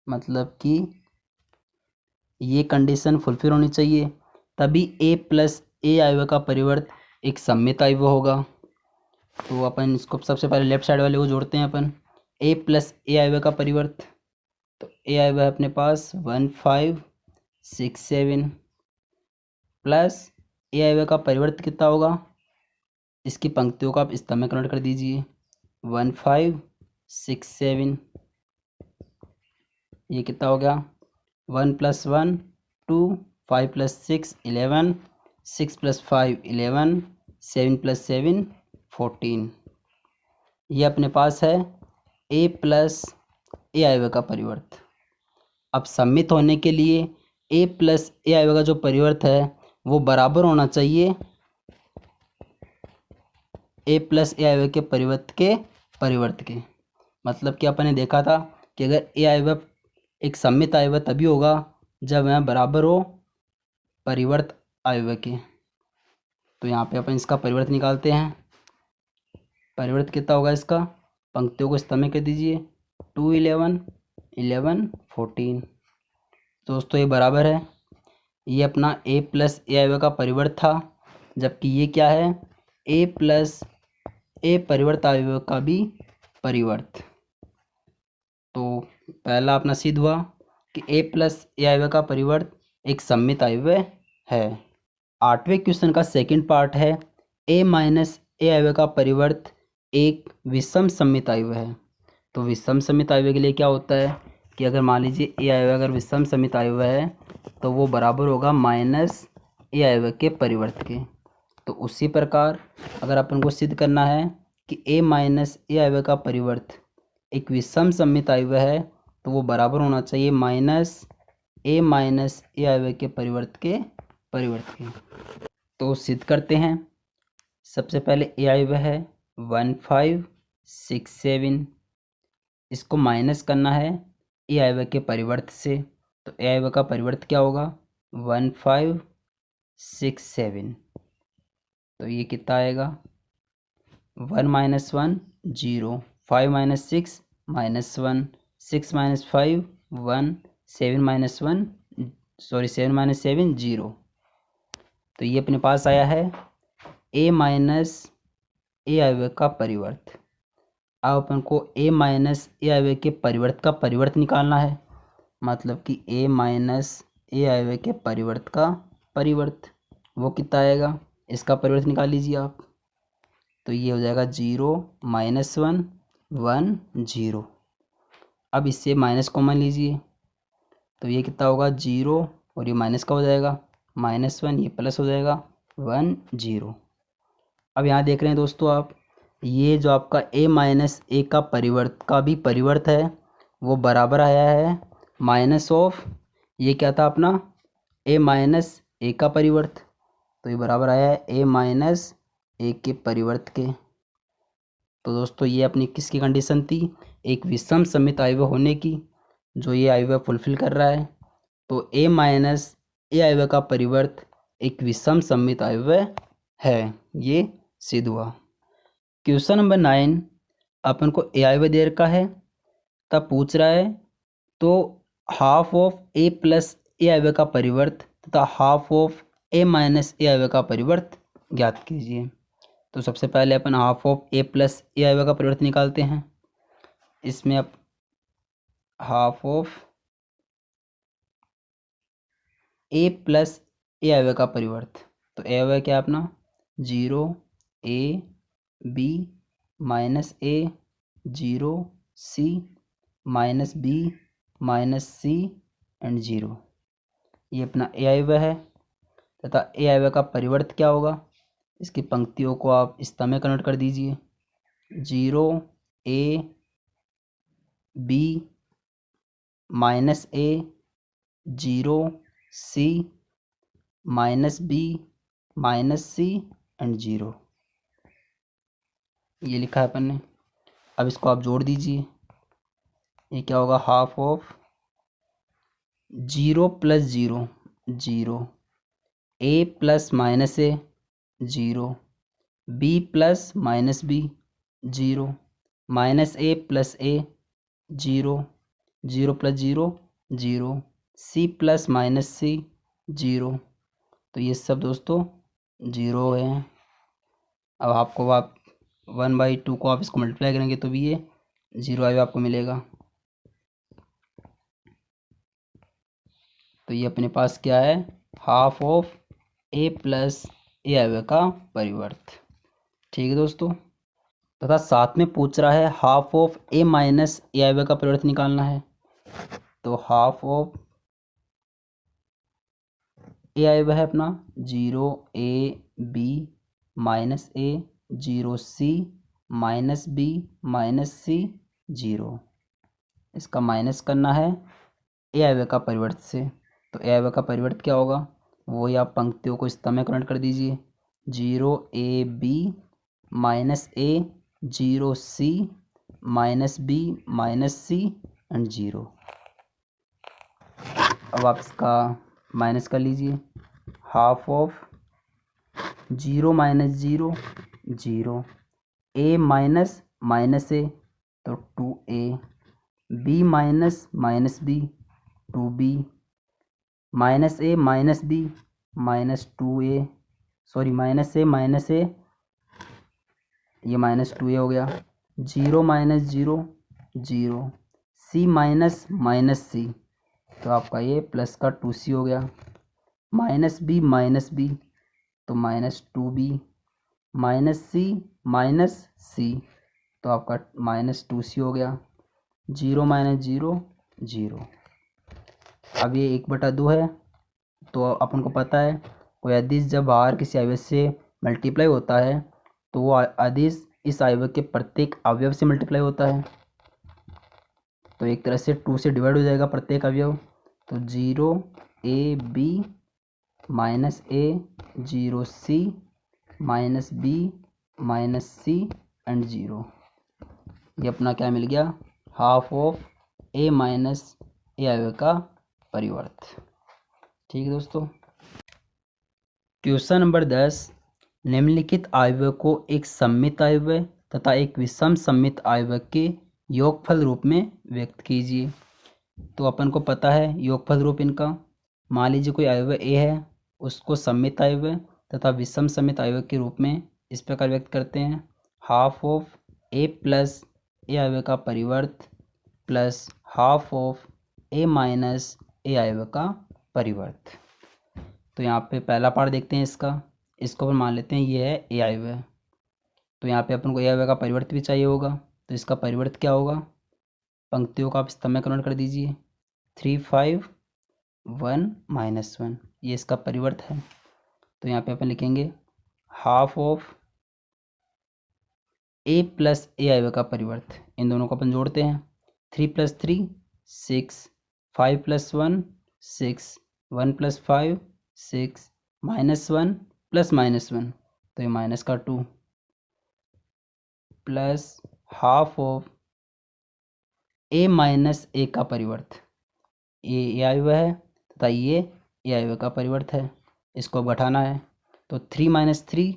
मतलब कि ये कंडीशन फुलफिल होनी चाहिए, तभी ए प्लस ए अयव्य का परिवर्त एक सममित अयव्य होगा। तो अपन इसको सबसे पहले लेफ्ट साइड वाले को जोड़ते हैं अपन, ए प्लस ए अयव्य का परिवर्त। तो ए अयव्य अपने पास 1 5 6 7 प्लस ए अयव्य का परिवर्त कितना होगा, इसकी पंक्तियों को आप स्तंभ में कन्वर्ट कर दीजिए, 1 5 6 7, ये कितना हो गया 1 + 1 2, 5 + 6 11, 6 + 5 11, 7 + 7 14। ये अपने पास है a प्लस ए आयव्य का परिवर्त। अब सम्मित होने के लिए a प्लस ए आयव्य का जो परिवर्त है वो बराबर होना चाहिए a प्लस ए आयव्य के परिवर्त के। मतलब कि अपन ने देखा था कि अगर ए आयव्य एक सम्मित आयव्य तभी होगा जब वह बराबर हो परिवर्त आयव्य के। तो यहाँ पे अपन इसका परिवर्त निकालते हैं। परिवर्त कितना होगा इसका, पंक्तियों को स्तंभ में कर दीजिए, 2 11 11 14। दोस्तों ये बराबर है, ये अपना a प्लस ए आयव्य का परिवर्त था, जबकि ये क्या है, a प्लस ए परिवर्त आयव्य का भी परिवर्त। तो पहला अपना सिद्ध हुआ कि a प्लस ए आयव्य का परिवर्त एक सम्मित आयव्य है। 8वें क्वेश्चन का सेकंड पार्ट है, a माइनस ए आयव्य का परिवर्त एक विषम सम्मित आयव्य है। तो विषम सम्मित आयव्य के लिए क्या होता है कि अगर मान लीजिए ए आयव्य अगर विषम सम्मित आयव्य है तो वो बराबर होगा माइनस ए आयव्य के परिवर्त के। तो उसी प्रकार अगर अपन को सिद्ध करना है कि a माइनस ए आयव्य का परिवर्त एक विषम सम्मित आयव्य है तो वो बराबर होना चाहिए माइनस ए आयव्य के परिवर्त के। तो सिद्ध करते हैं। सबसे पहले ए आयव्य है 1 5 6 7, इसको माइनस करना है ए आयव्य के परिवर्त से। तो ए आयव्य का परिवर्त क्या होगा, 1 5 6 7। तो ये कितना आएगा, 1 - 1 0, 5 - 6 -1, 6 - 5 1, 7 - 1 7 - 7 0। तो ये अपने पास आया है a माइनस ए आयव्य का परिवर्त। अब अपन को a माइनस ए आयव्य के परिवर्त का परिवर्त निकालना है, मतलब कि a माइनस ए आयव्य के परिवर्त का परिवर्त वो कितना आएगा, इसका परिवर्त निकाल लीजिए आप। तो ये हो जाएगा 0 - 1 1 0। अब इससे माइनस कॉमन लीजिए, तो ये कितना होगा 0 और ये माइनस का हो जाएगा -1, ये प्लस हो जाएगा 1 0। अब यहाँ देख रहे हैं दोस्तों आप, ये जो आपका a माइनस ए का परिवर्त का भी परिवर्त है वो बराबर आया है माइनस ऑफ, ये क्या था अपना a माइनस ए का परिवर्त। तो ये बराबर आया है a माइनस ए के परिवर्त के। तो दोस्तों ये अपनी किसकी कंडीशन थी, एक विषम सम्मित आयव्य होने की, जो ये आयव्य फुलफिल कर रहा है। तो a माइनस ए आयव्य का परिवर्त एक विषम सम्मित आयव्य है, ये सिद्ध हुआ। क्वेश्चन नंबर 9, अपन को ए आयव्य दे रखा है, तब पूछ रहा है तो half of a plus A आयव्य का परिवर्त तथा half of a minus A आयव्य का परिवर्त ज्ञात कीजिए। तो सबसे पहले अपन half of a plus A आयव्य का परिवर्त निकालते हैं। इसमें अब half of a plus A आयव्य का परिवर्त, तो ए आयव्य क्या है अपना 0 a b minus a 0 c minus b minus c and 0। ये अपना ए आयव्य है तथा ए आयव्य का परिवर्त क्या होगा, इसकी पंक्तियों को आप स्तंभ में कन्वर्ट कर दीजिए, 0 a b minus a 0 c minus b minus c and 0। ये लिखा है अपन ने। अब इसको आप जोड़ दीजिए, ये क्या होगा, half of 0 plus 0 0, a plus minus a 0, b plus minus b 0, minus a plus a 0, 0 plus 0 0, c plus minus c 0। तो ये सब दोस्तों 0 हैं। अब आपको आप 1/2 को आप इसको मल्टीप्लाई करेंगे तो भी ये 0 आयव्य आपको मिलेगा। तो ये अपने पास क्या है, half of a plus A आयव्य का परिवर्त। ठीक है दोस्तों, तथा साथ में पूछ रहा है half of a minus A आयव्य का परिवर्त निकालना है। तो हाफ ऑफ ए आया हुआ है अपना 0 a b minus a 0 c minus b minus c 0। इसका माइनस करना है ए आया हुआ का परिवर्त से। तो ए आया हुआ का परिवर्त क्या होगा, वही आप पंक्तियों को स्तंभ में कन्वर्ट कर दीजिए। 0 a b minus a 0 c minus b minus c and 0। अब आप इसका माइनस कर लीजिए। Half of 0 minus 0 0, a minus minus a तो 2a, b minus minus b 2b, minus a minus b minus 2a, sorry minus a ये minus 2a हो गया। 0 minus 0 0, c minus minus c तो आपका ये प्लस का 2c हो गया। माइनस बी तो माइनस 2b, माइनस सी तो आपका माइनस 2c हो गया। 0 माइनस 0 0। अब ये 1/2 है, तो अपन को पता है कोई अदिश जब बाहर किसी अवयव से मल्टीप्लाई होता है तो वो अदिश इस अवयव के प्रत्येक अवयव से मल्टीप्लाई होता है। तो एक तरह से 2 से डिवाइड हो जाएगा प्रत्येक अवयव। तो 0 a b minus a 0 c minus b minus c and 0। ये अपना क्या मिल गया, हाफ ऑफ ए माइनस ए अवयव का परिवर्त। ठीक है दोस्तों। क्वेश्चन नंबर 10, निम्नलिखित अवयव को एक सममित अवयव तथा एक विषम सममित अवयव के योगफल रूप में व्यक्त कीजिए। तो अपन को पता है योगफल रूप इनका, मान लीजिए कोई अवयव ए है, उसको सममित अवयव तथा विषम सममित अवयव के रूप में इस प्रकार व्यक्त करते हैं। Half of A plus A अवयव का परिवर्त plus half of A minus ए अवयव का परिवर्त। तो यहाँ पे पहला पार्ट देखते हैं इसको अपन मान लेते हैं ये है ए अवयव। तो यहाँ पे अपन को ए अवयव का परिवर्त भी चाहिए होगा, तो इसका परिवर्त क्या होगा, पंक्तियों का आप स्तंभ में कन्वर्ट कर दीजिए। 3 5 1 -1 ये इसका परिवर्त है। तो यहाँ पे अपन लिखेंगे half of A plus A अवयव का परिवर्त, इन दोनों को अपन जोड़ते हैं। 3 + 3 6, 5 + 1 6, 1 + 5 6, -1 + -1 तो ये माइनस का 2 plus half of A minus A का परिवर्त, ए अवयव है तथा ये ए अवयव का परिवर्त है, इसको अब घटाना है। तो 3 - 3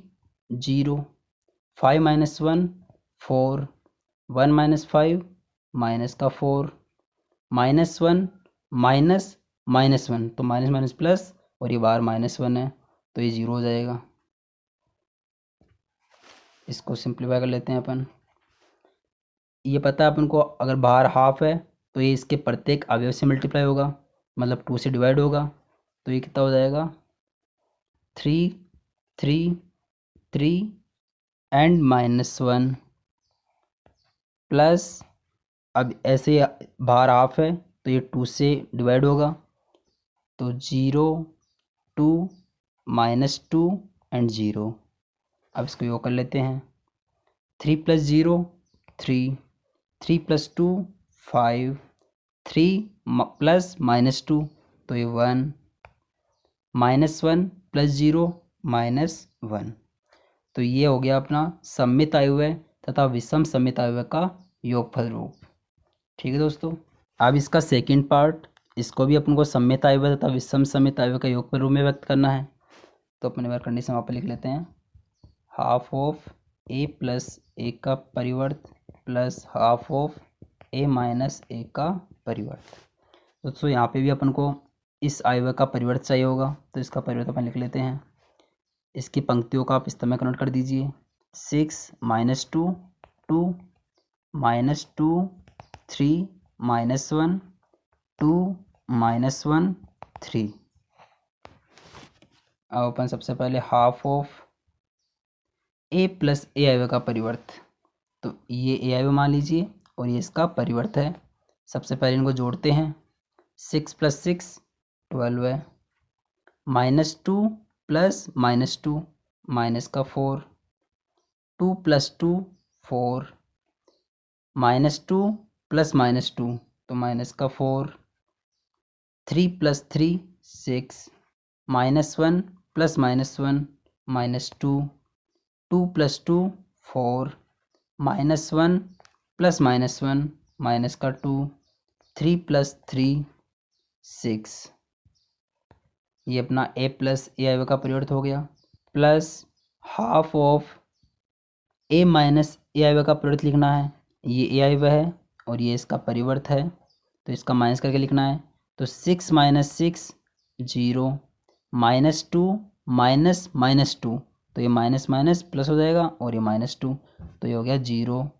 0, 5 - 1 4, 1 - 5 माइनस का 4, -1 -1 तो माइनस माइनस प्लस और ये बाहर -1 है तो ये 0 हो जाएगा। इसको सिंप्लीफाई कर लेते हैं अपन। ये पता है अपन को अगर बाहर हाफ है तो ये इसके प्रत्येक अवयव से मल्टीप्लाई होगा, मतलब 2 से डिवाइड होगा। तो ये कितना हो जाएगा 3 3 3 एंड -1 प्लस, अब ऐसे बाहर हाफ है तो ये 2 से डिवाइड होगा तो 0 2 -2 एंड 0। अब इसको योग कर लेते हैं। 3 + 0 3, 3 + 2 5, 3 + -2 तो ये 1, -1 + 0 -1। तो ये हो गया अपना सममित अवयव तथा विषम सममित अवयव का योगफल रूप। ठीक है दोस्तों। अब इसका सेकंड पार्ट, इसको भी अपन को सममित अवयव तथा विषम सममित अवयव का योगफल रूप में व्यक्त करना है। तो अपने बार कंडीशन वहाँ पर लिख लेते हैं। Half of A plus A का परिवर्त plus half of A minus A का परिवर्त। दोस्तों यहाँ पे भी अपन को इस अवयव का परिवर्त चाहिए होगा, तो इसका परिवर्त अपन लिख लेते हैं। इसकी पंक्तियों का आप स्तंभ में कन्वर्ट कर दीजिए। 6 - 2 2 -2 3 -1 2 -1 3। अब अपन सबसे पहले half of A plus A अवयव का परिवर्त, तो ये ए अवयव मान लीजिए और ये इसका परिवर्त है। सबसे पहले इनको जोड़ते हैं। 6 + 6 12 है, -2 प्लस -2 माइनस का 4, 2 + 2 4, -2 प्लस -2 तो माइनस का 4, 3 + 3 6, -1 प्लस -1 -2, 2 + 2 4, -1 प्लस -1 माइनस का 2, 3 + 3 6। ये अपना a प्लस ए आई का परिवर्त हो गया, plus half of a minus A I का परिवर्त लिखना है। ये ए आई है और ये इसका परिवर्त है, तो इसका माइनस करके लिखना है। तो 6 - 6 0, -2 माइनस -2 तो ये माइनस माइनस प्लस हो जाएगा और ये -2 तो ये हो गया 0,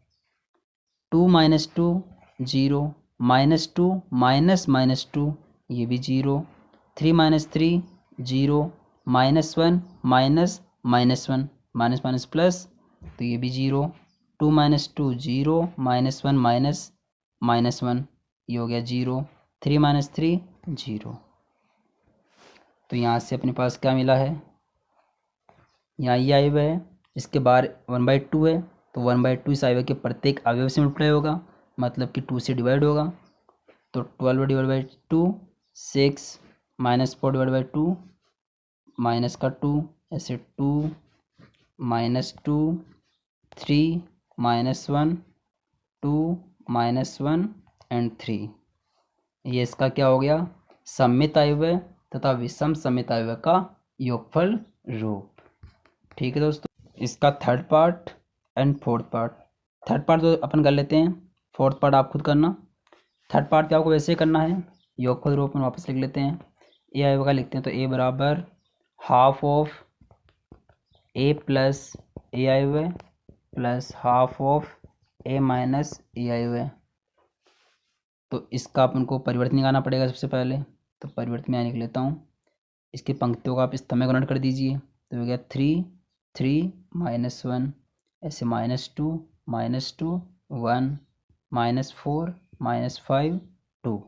2 - 2 0, -2 माइनस -2 ये भी 0, 3 - 3 0, -1 माइनस -1 माइनस माइनस प्लस तो ये भी 0, 2 - 2 0, -1 माइनस -1 ये हो गया 0, 3 - 3 0। तो यहाँ से अपने पास क्या मिला है, यहाँ ये आई हुआ है, इसके बाहर 1/2 है, तो 1/2 इस आई के प्रत्येक अवयव से मल्टीप्लाई होगा, मतलब कि 2 से डिवाइड होगा। तो 12/2 6, -4/2 माइनस का 2 ऐसे 2 -2 3 -1 2 -1 एंड 3। ये इसका क्या हो गया, सममित आयव्य तथा विषम सममित आयव्य का योगफल रूप। ठीक है दोस्तों, इसका third part and fourth part. Third part तो अपन कर लेते हैं, फोर्थ पार्ट आप खुद करना। थर्ड पार्ट क्या आपको वैसे ही करना है, योगफल रूप में वापस लिख लेते हैं। ए आयव्य का लिखते हैं, तो ए बराबर half of A plus A आयव्य plus half of A minus A आयव्य। तो इसका अपन को परिवर्तन निकालना पड़ेगा सबसे पहले, तो परिवर्तन में यहाँ लिख लेता हूँ। इसकी पंक्तियों का आप स्तंभ में कन्वर्ट कर दीजिए, तो हो गया 3 3 -1 ऐसे -2 -2 1 -4 -5 2।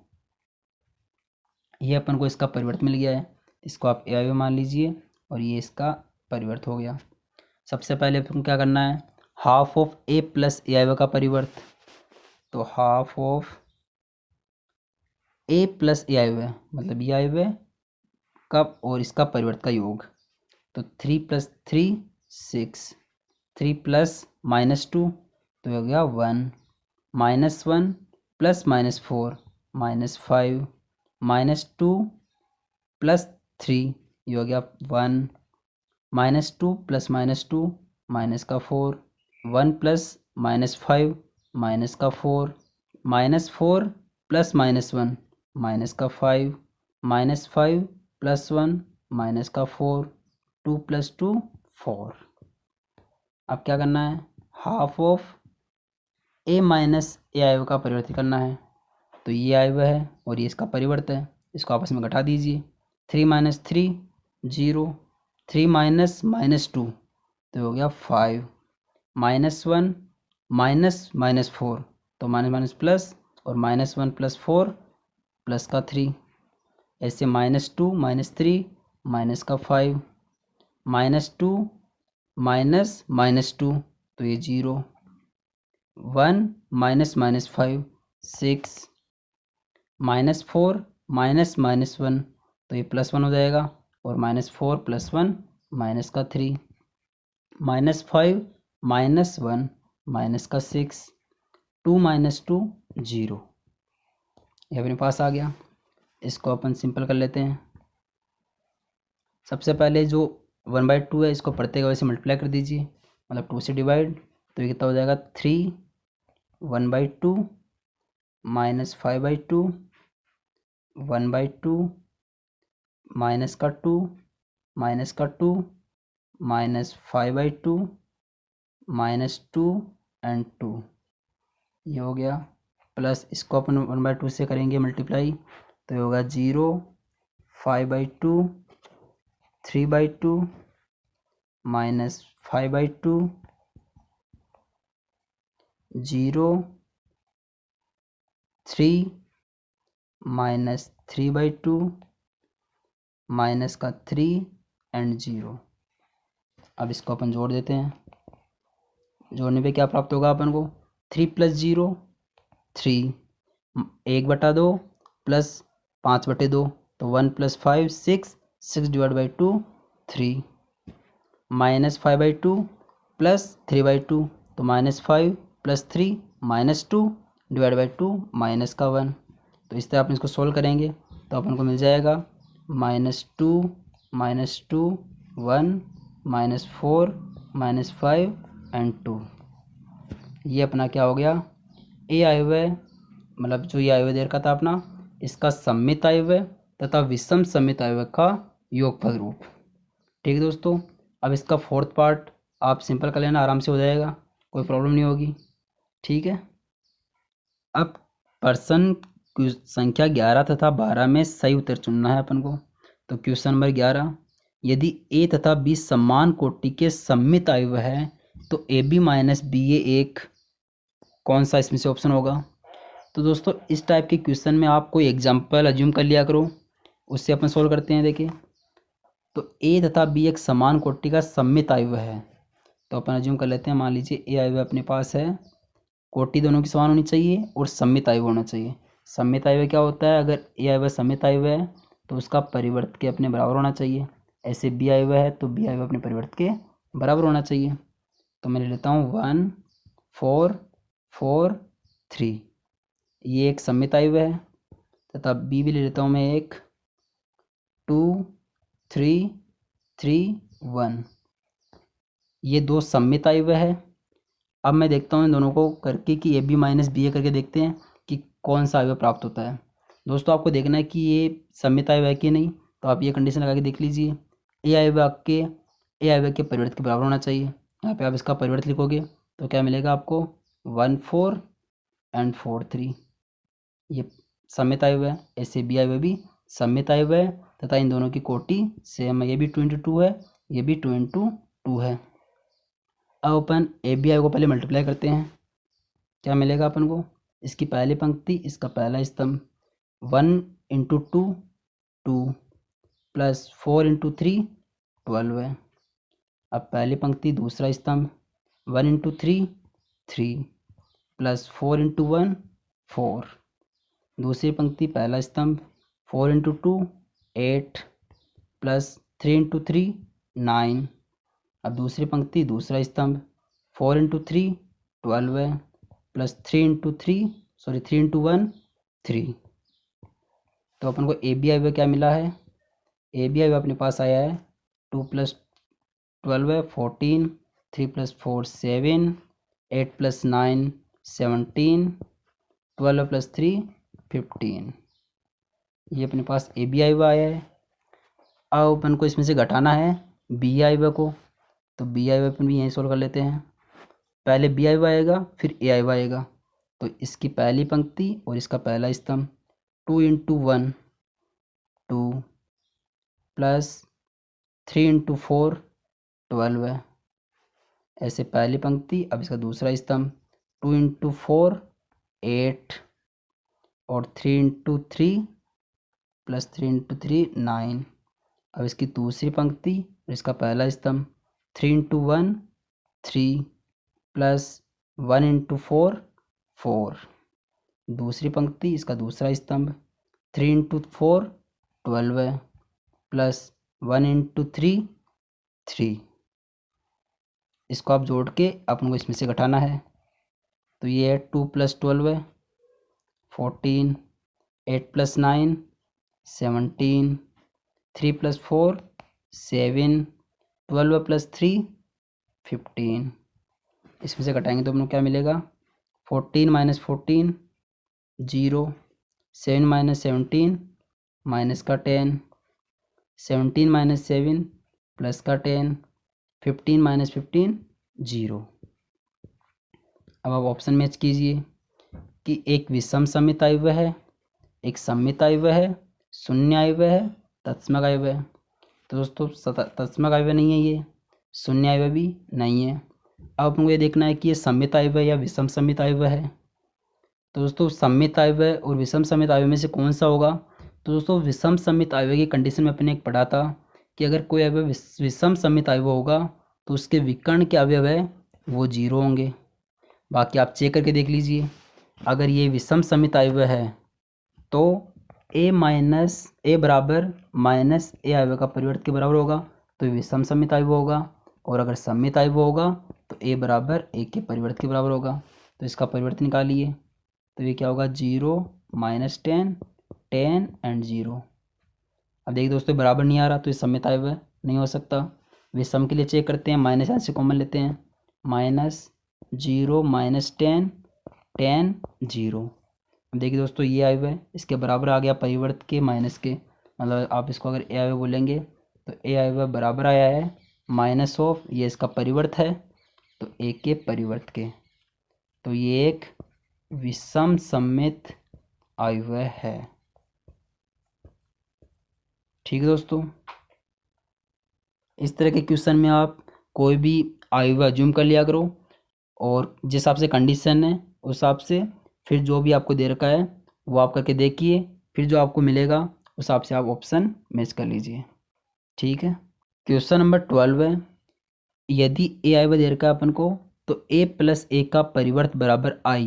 ये अपन को इसका परिवर्तन मिल गया है, इसको आप ए आई मान लीजिए और ये इसका परिवर्त हो गया। सबसे पहले अपन क्या करना है, half of A plus A I का परिवर्त, तो हाफ ऑफ ए प्लस ए आई मतलब ये आई का और इसका परिवर्त का योग, तो 3 + 3 6, 3 प्लस -2 तो हो गया 1, -1 प्लस -4 -5, -2 प्लस 3 ये हो गया 1, -2 प्लस -2 माइनस का 4, 1 प्लस -5 माइनस का 4, -4 प्लस -1 माइनस का 5, -5 प्लस 1 माइनस का 4, 2 + 2 4। अब क्या करना है, हाफ ऑफ ए माइनस ए आयु का परिवर्तन करना है, तो ये आयु है और ये इसका परिवर्त है, इसको आपस में घटा दीजिए। 3 - 3 0, 3 माइनस -2 तो हो गया 5, -1 -4 तो माइनस प्लस और -1 + 4 प्लस का 3 ऐसे -2 -3 माइनस का 5, -2 -2 तो ये 0, 1 -5 6, -4 -1 तो ये +1 हो जाएगा और -4 + 1 माइनस का 3, -5 -1 माइनस का 6, 2 - 2 0। ये अपने पास आ गया, इसको अपन सिंपल कर लेते हैं। सबसे पहले जो 1/2 है इसको प्रत्येक वजह से मल्टीप्लाई कर दीजिए, मतलब 2 से डिवाइड, तो ये कितना हो जाएगा 3 1/2 -5/2 1/2 माइनस का 2 -5/2 -2 एंड 2 ये हो गया, प्लस इसको अपन 1/2 से करेंगे मल्टीप्लाई, तो ये होगा 0 5/2 3/2 -5/2 0 3 -3/2 माइनस का 3 एंड 0। अब इसको अपन जोड़ देते हैं। जोड़ने पे क्या प्राप्त होगा अपन को? 3 + 0 3, 1/2 प्लस 5/2, तो 1 + 5 6, 6/2 3, -5/2 प्लस 3/2, तो -5 + 3 -2 /2 -1। तो इस तरह अपन इसको सोल्व करेंगे तो अपन को मिल जाएगा -2 -2 1 -4 -5 एंड 2। ये अपना क्या हो गया? ए आयव्यय, मतलब जो ये आयव्यय दे रखा था अपना, इसका सममित आयव्यय तथा विषम सममित आयव्यय का योगफल रूप। ठीक है दोस्तों, अब इसका फोर्थ पार्ट आप सिंपल कर लेना, आराम से हो जाएगा, कोई प्रॉब्लम नहीं होगी। ठीक है, अब प्रश्न संख्या 11 तथा 12 में सही उत्तर चुनना है अपन को। तो क्वेश्चन नंबर 11, यदि ए तथा बी समान कोटि के सममित आयव्यय है तो ए बी माइनस बी ए एक कौन सा इसमें से ऑप्शन होगा? तो दोस्तों इस टाइप के क्वेश्चन में आप कोई एग्जाम्पल अज्यूम कर लिया करो, उससे अपन सोल्व करते हैं। देखिए, तो ए तथा बी एक समान कोटि का सममित आयव्यय है, तो अपन अज्यूम कर लेते हैं। मान लीजिए ए आयव्यय अपने पास है, कोटि दोनों की समान होनी चाहिए और सममित आयव्यय होना चाहिए। सममित आयव्यय क्या होता है? अगर ए आयव्यय सममित आयव्यय है तो उसका परिवर्त के अपने बराबर होना चाहिए। ऐसे बी आयव्यय है तो बी आयव्यय अपने परिवर्त के बराबर होना चाहिए। तो मैं ले लेता हूँ 1 4 4 3, ये एक सममित आयव्यय है, तथा बी भी ले लेता हूँ मैं एक 2 3 3 1, ये दो सममित आयव्यय है। अब मैं देखता हूँ इन दोनों को करके कि ए बी माइनस बी ए करके देखते हैं कि कौन सा आयव्यय प्राप्त होता है। दोस्तों आपको देखना है कि ये सममित आयव्यय है कि नहीं, तो आप ये कंडीशन लगा के देख लीजिए। ए आयव्यय के परिवर्त के बराबर होना चाहिए। यहाँ पे आप इसका परिवर्त लिखोगे तो क्या मिलेगा आपको? 1 4 एंड 4 3, ये सममित आयव्यय है। ऐसे बी आयव्यय भी सममित आयव्यय है तथा इन दोनों की कोटि सेम है, ये भी 2 × 2 है, ये भी 2 × 2 है। अब अपन ए बी आई को पहले मल्टीप्लाई करते हैं, क्या मिलेगा अपन को? इसकी पहली पंक्ति, इसका पहला स्तंभ, 1 × 2 2 प्लस 4 × 3 12 है। अब पहली पंक्ति दूसरा स्तंभ, 1 × 3 3 प्लस 4 × 1 4, दूसरी पंक्ति पहला स्तंभ, 4 × 2 8 प्लस 3 × 3 9। अब दूसरी पंक्ति दूसरा स्तंभ, 4 × 3 12 है, प्लस 3 × 1 3। तो अपन को ए बी आयव्यय क्या मिला है? ए बी आयव्यय अपने पास आया है 2 + 12 है 14, 3 + 4 7, 8 + 9 17, 12 + 3 15, ये अपने पास ए बी आयव्यय आया है। अब अपन को इसमें से घटाना है बी आयव्यय को, तो बी आयव्यय अपन भी यहीं सोल्व कर लेते हैं। पहले बी आयव्यय आएगा फिर ए आयव्यय आएगा, तो इसकी पहली पंक्ति और इसका पहला स्तंभ, 2 × 1 2 प्लस 3 × 4 12 है। ऐसे पहली पंक्ति, अब इसका दूसरा स्तंभ, 2 × 4 8 और 3 × 3 प्लस 3 × 3 9। अब इसकी दूसरी पंक्ति और इसका पहला स्तंभ, 3 × 1 3 प्लस 1 × 4 4, दूसरी पंक्ति इसका दूसरा स्तंभ, 3 × 4 12 है, प्लस 1 × 3 3। इसको आप जोड़ के अपन को इसमें से घटाना है, तो ये है 2 + 12 है 14, 8 + 9 17, 3 + 4 7, 12 + 3 15। इसमें से घटाएंगे तो अपन को क्या मिलेगा? 14 - 14 0, 7 - 17 माइनस का 10, 17 - 7 प्लस का 10, 15 - 15 0। अब आप ऑप्शन मैच कीजिए कि एक विषम सममित आयव्यय है, एक सममित आयव्यय है, शून्य आयव्यय है, तत्समक आयव्यय है। तो दोस्तों तत्समक आयव्यय नहीं है, ये शून्य आयव्यय भी नहीं है। अब हमको ये देखना है कि ये सममित आयव्यय या विषम सममित आयव्यय है। तो दोस्तों सममित आयव्यय और विषम सममित आयव्यय में से कौन सा होगा? तो दोस्तों विषम सममित अवयव की कंडीशन में अपने एक पढ़ा था कि अगर कोई अवयव विषम सममित अवयव होगा तो उसके विकर्ण के अवयव है वो 0 होंगे। बाकी आप चेक करके देख लीजिए, अगर ये विषम सममित अवयव है तो a बराबर माइनस ए अवयव का परिवर्त के बराबर होगा, तो ये विषम सममित अवयव होगा। और अगर सममित अवयव होगा तो a बराबर a के परिवर्त के बराबर होगा। तो इसका परिवर्त निकालिए, तो ये क्या होगा 0 -10 10 एंड 0। अब देखिए दोस्तों बराबर नहीं आ रहा तो ये सममित अवयव नहीं हो सकता। विषम के लिए चेक करते हैं, माइनस यहाँ से कॉमन लेते हैं, -0 -10 10 0। अब देखिए दोस्तों ये अवयव है, इसके बराबर आ गया परिवर्त के माइनस के, मतलब आप इसको अगर ए अवयव बोलेंगे तो ए अवयव बराबर आया है माइनस ऑफ, ये इसका परिवर्त है तो ए के परिवर्त के। तो ये एक विषम सममित अवयव है। ठीक है दोस्तों, इस तरह के क्वेश्चन में आप कोई भी अवयव ज्यूम कर लिया करो और जिस हिसाब से कंडीशन है उस हिसाब से फिर जो भी आपको दे रखा है वो आप करके देखिए, फिर जो आपको मिलेगा उस हिसाब से आप ऑप्शन मैच कर लीजिए। ठीक है, क्वेश्चन नंबर 12 है, यदि ए अवयव दे रखा है अपन को तो a + a का परिवर्त बराबर i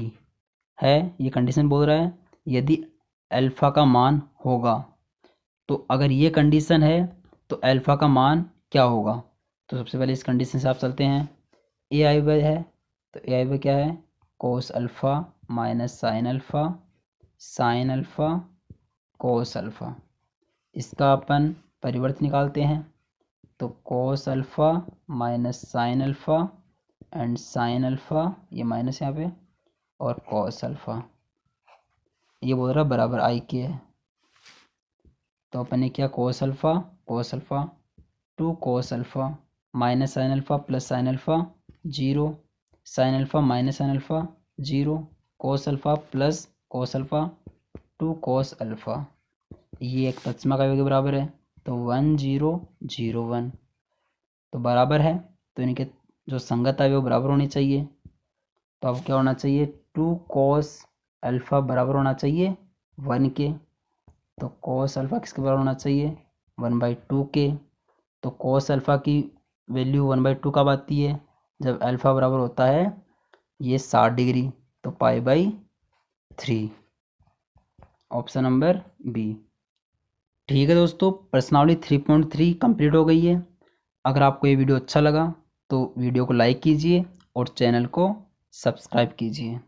है, ये कंडीशन बोल रहा है यदि अल्फा का मान होगा। तो अगर ये कंडीशन है तो अल्फा का मान क्या होगा। तो सबसे पहले इस कंडीशन से आप चलते हैं, ए अवयव है तो ए अवयव क्या है कोस alpha minus sin alpha cos alpha. इसका अपन परिवर्त निकालते हैं तो कोस alpha minus sin alpha and sign alpha, ये माइनस यहाँ पे, और कोस अल्फ़ा, ये बोल रहा बराबर आई के है। तो अपन ने क्या कोस अल्फ़ा 2 कोस alpha minus sin alpha plus sin alpha 0, sign alpha minus sin alpha 0, cos alpha plus cos alpha 2 cos alpha, ये एक तत्समक अवयव के बराबर है तो 1 0 0 1, तो बराबर है तो इनके जो संगत अवयव बराबर होने चाहिए। तो अब क्या होना चाहिए 2 कोस अल्फ़ा बराबर होना चाहिए 1 के, तो कोस अल्फ़ा किसके बराबर होना चाहिए 1/2 के। तो कोस अल्फ़ा की वैल्यू 1/2 कब आती है जब अल्फ़ा बराबर होता है ये 60 डिग्री, तो π/3, ऑप्शन नंबर बी। ठीक है दोस्तों, प्रश्नावली 3.3 कंप्लीट हो गई है। अगर आपको ये वीडियो अच्छा लगा तो वीडियो को लाइक कीजिए और चैनल को सब्सक्राइब कीजिए।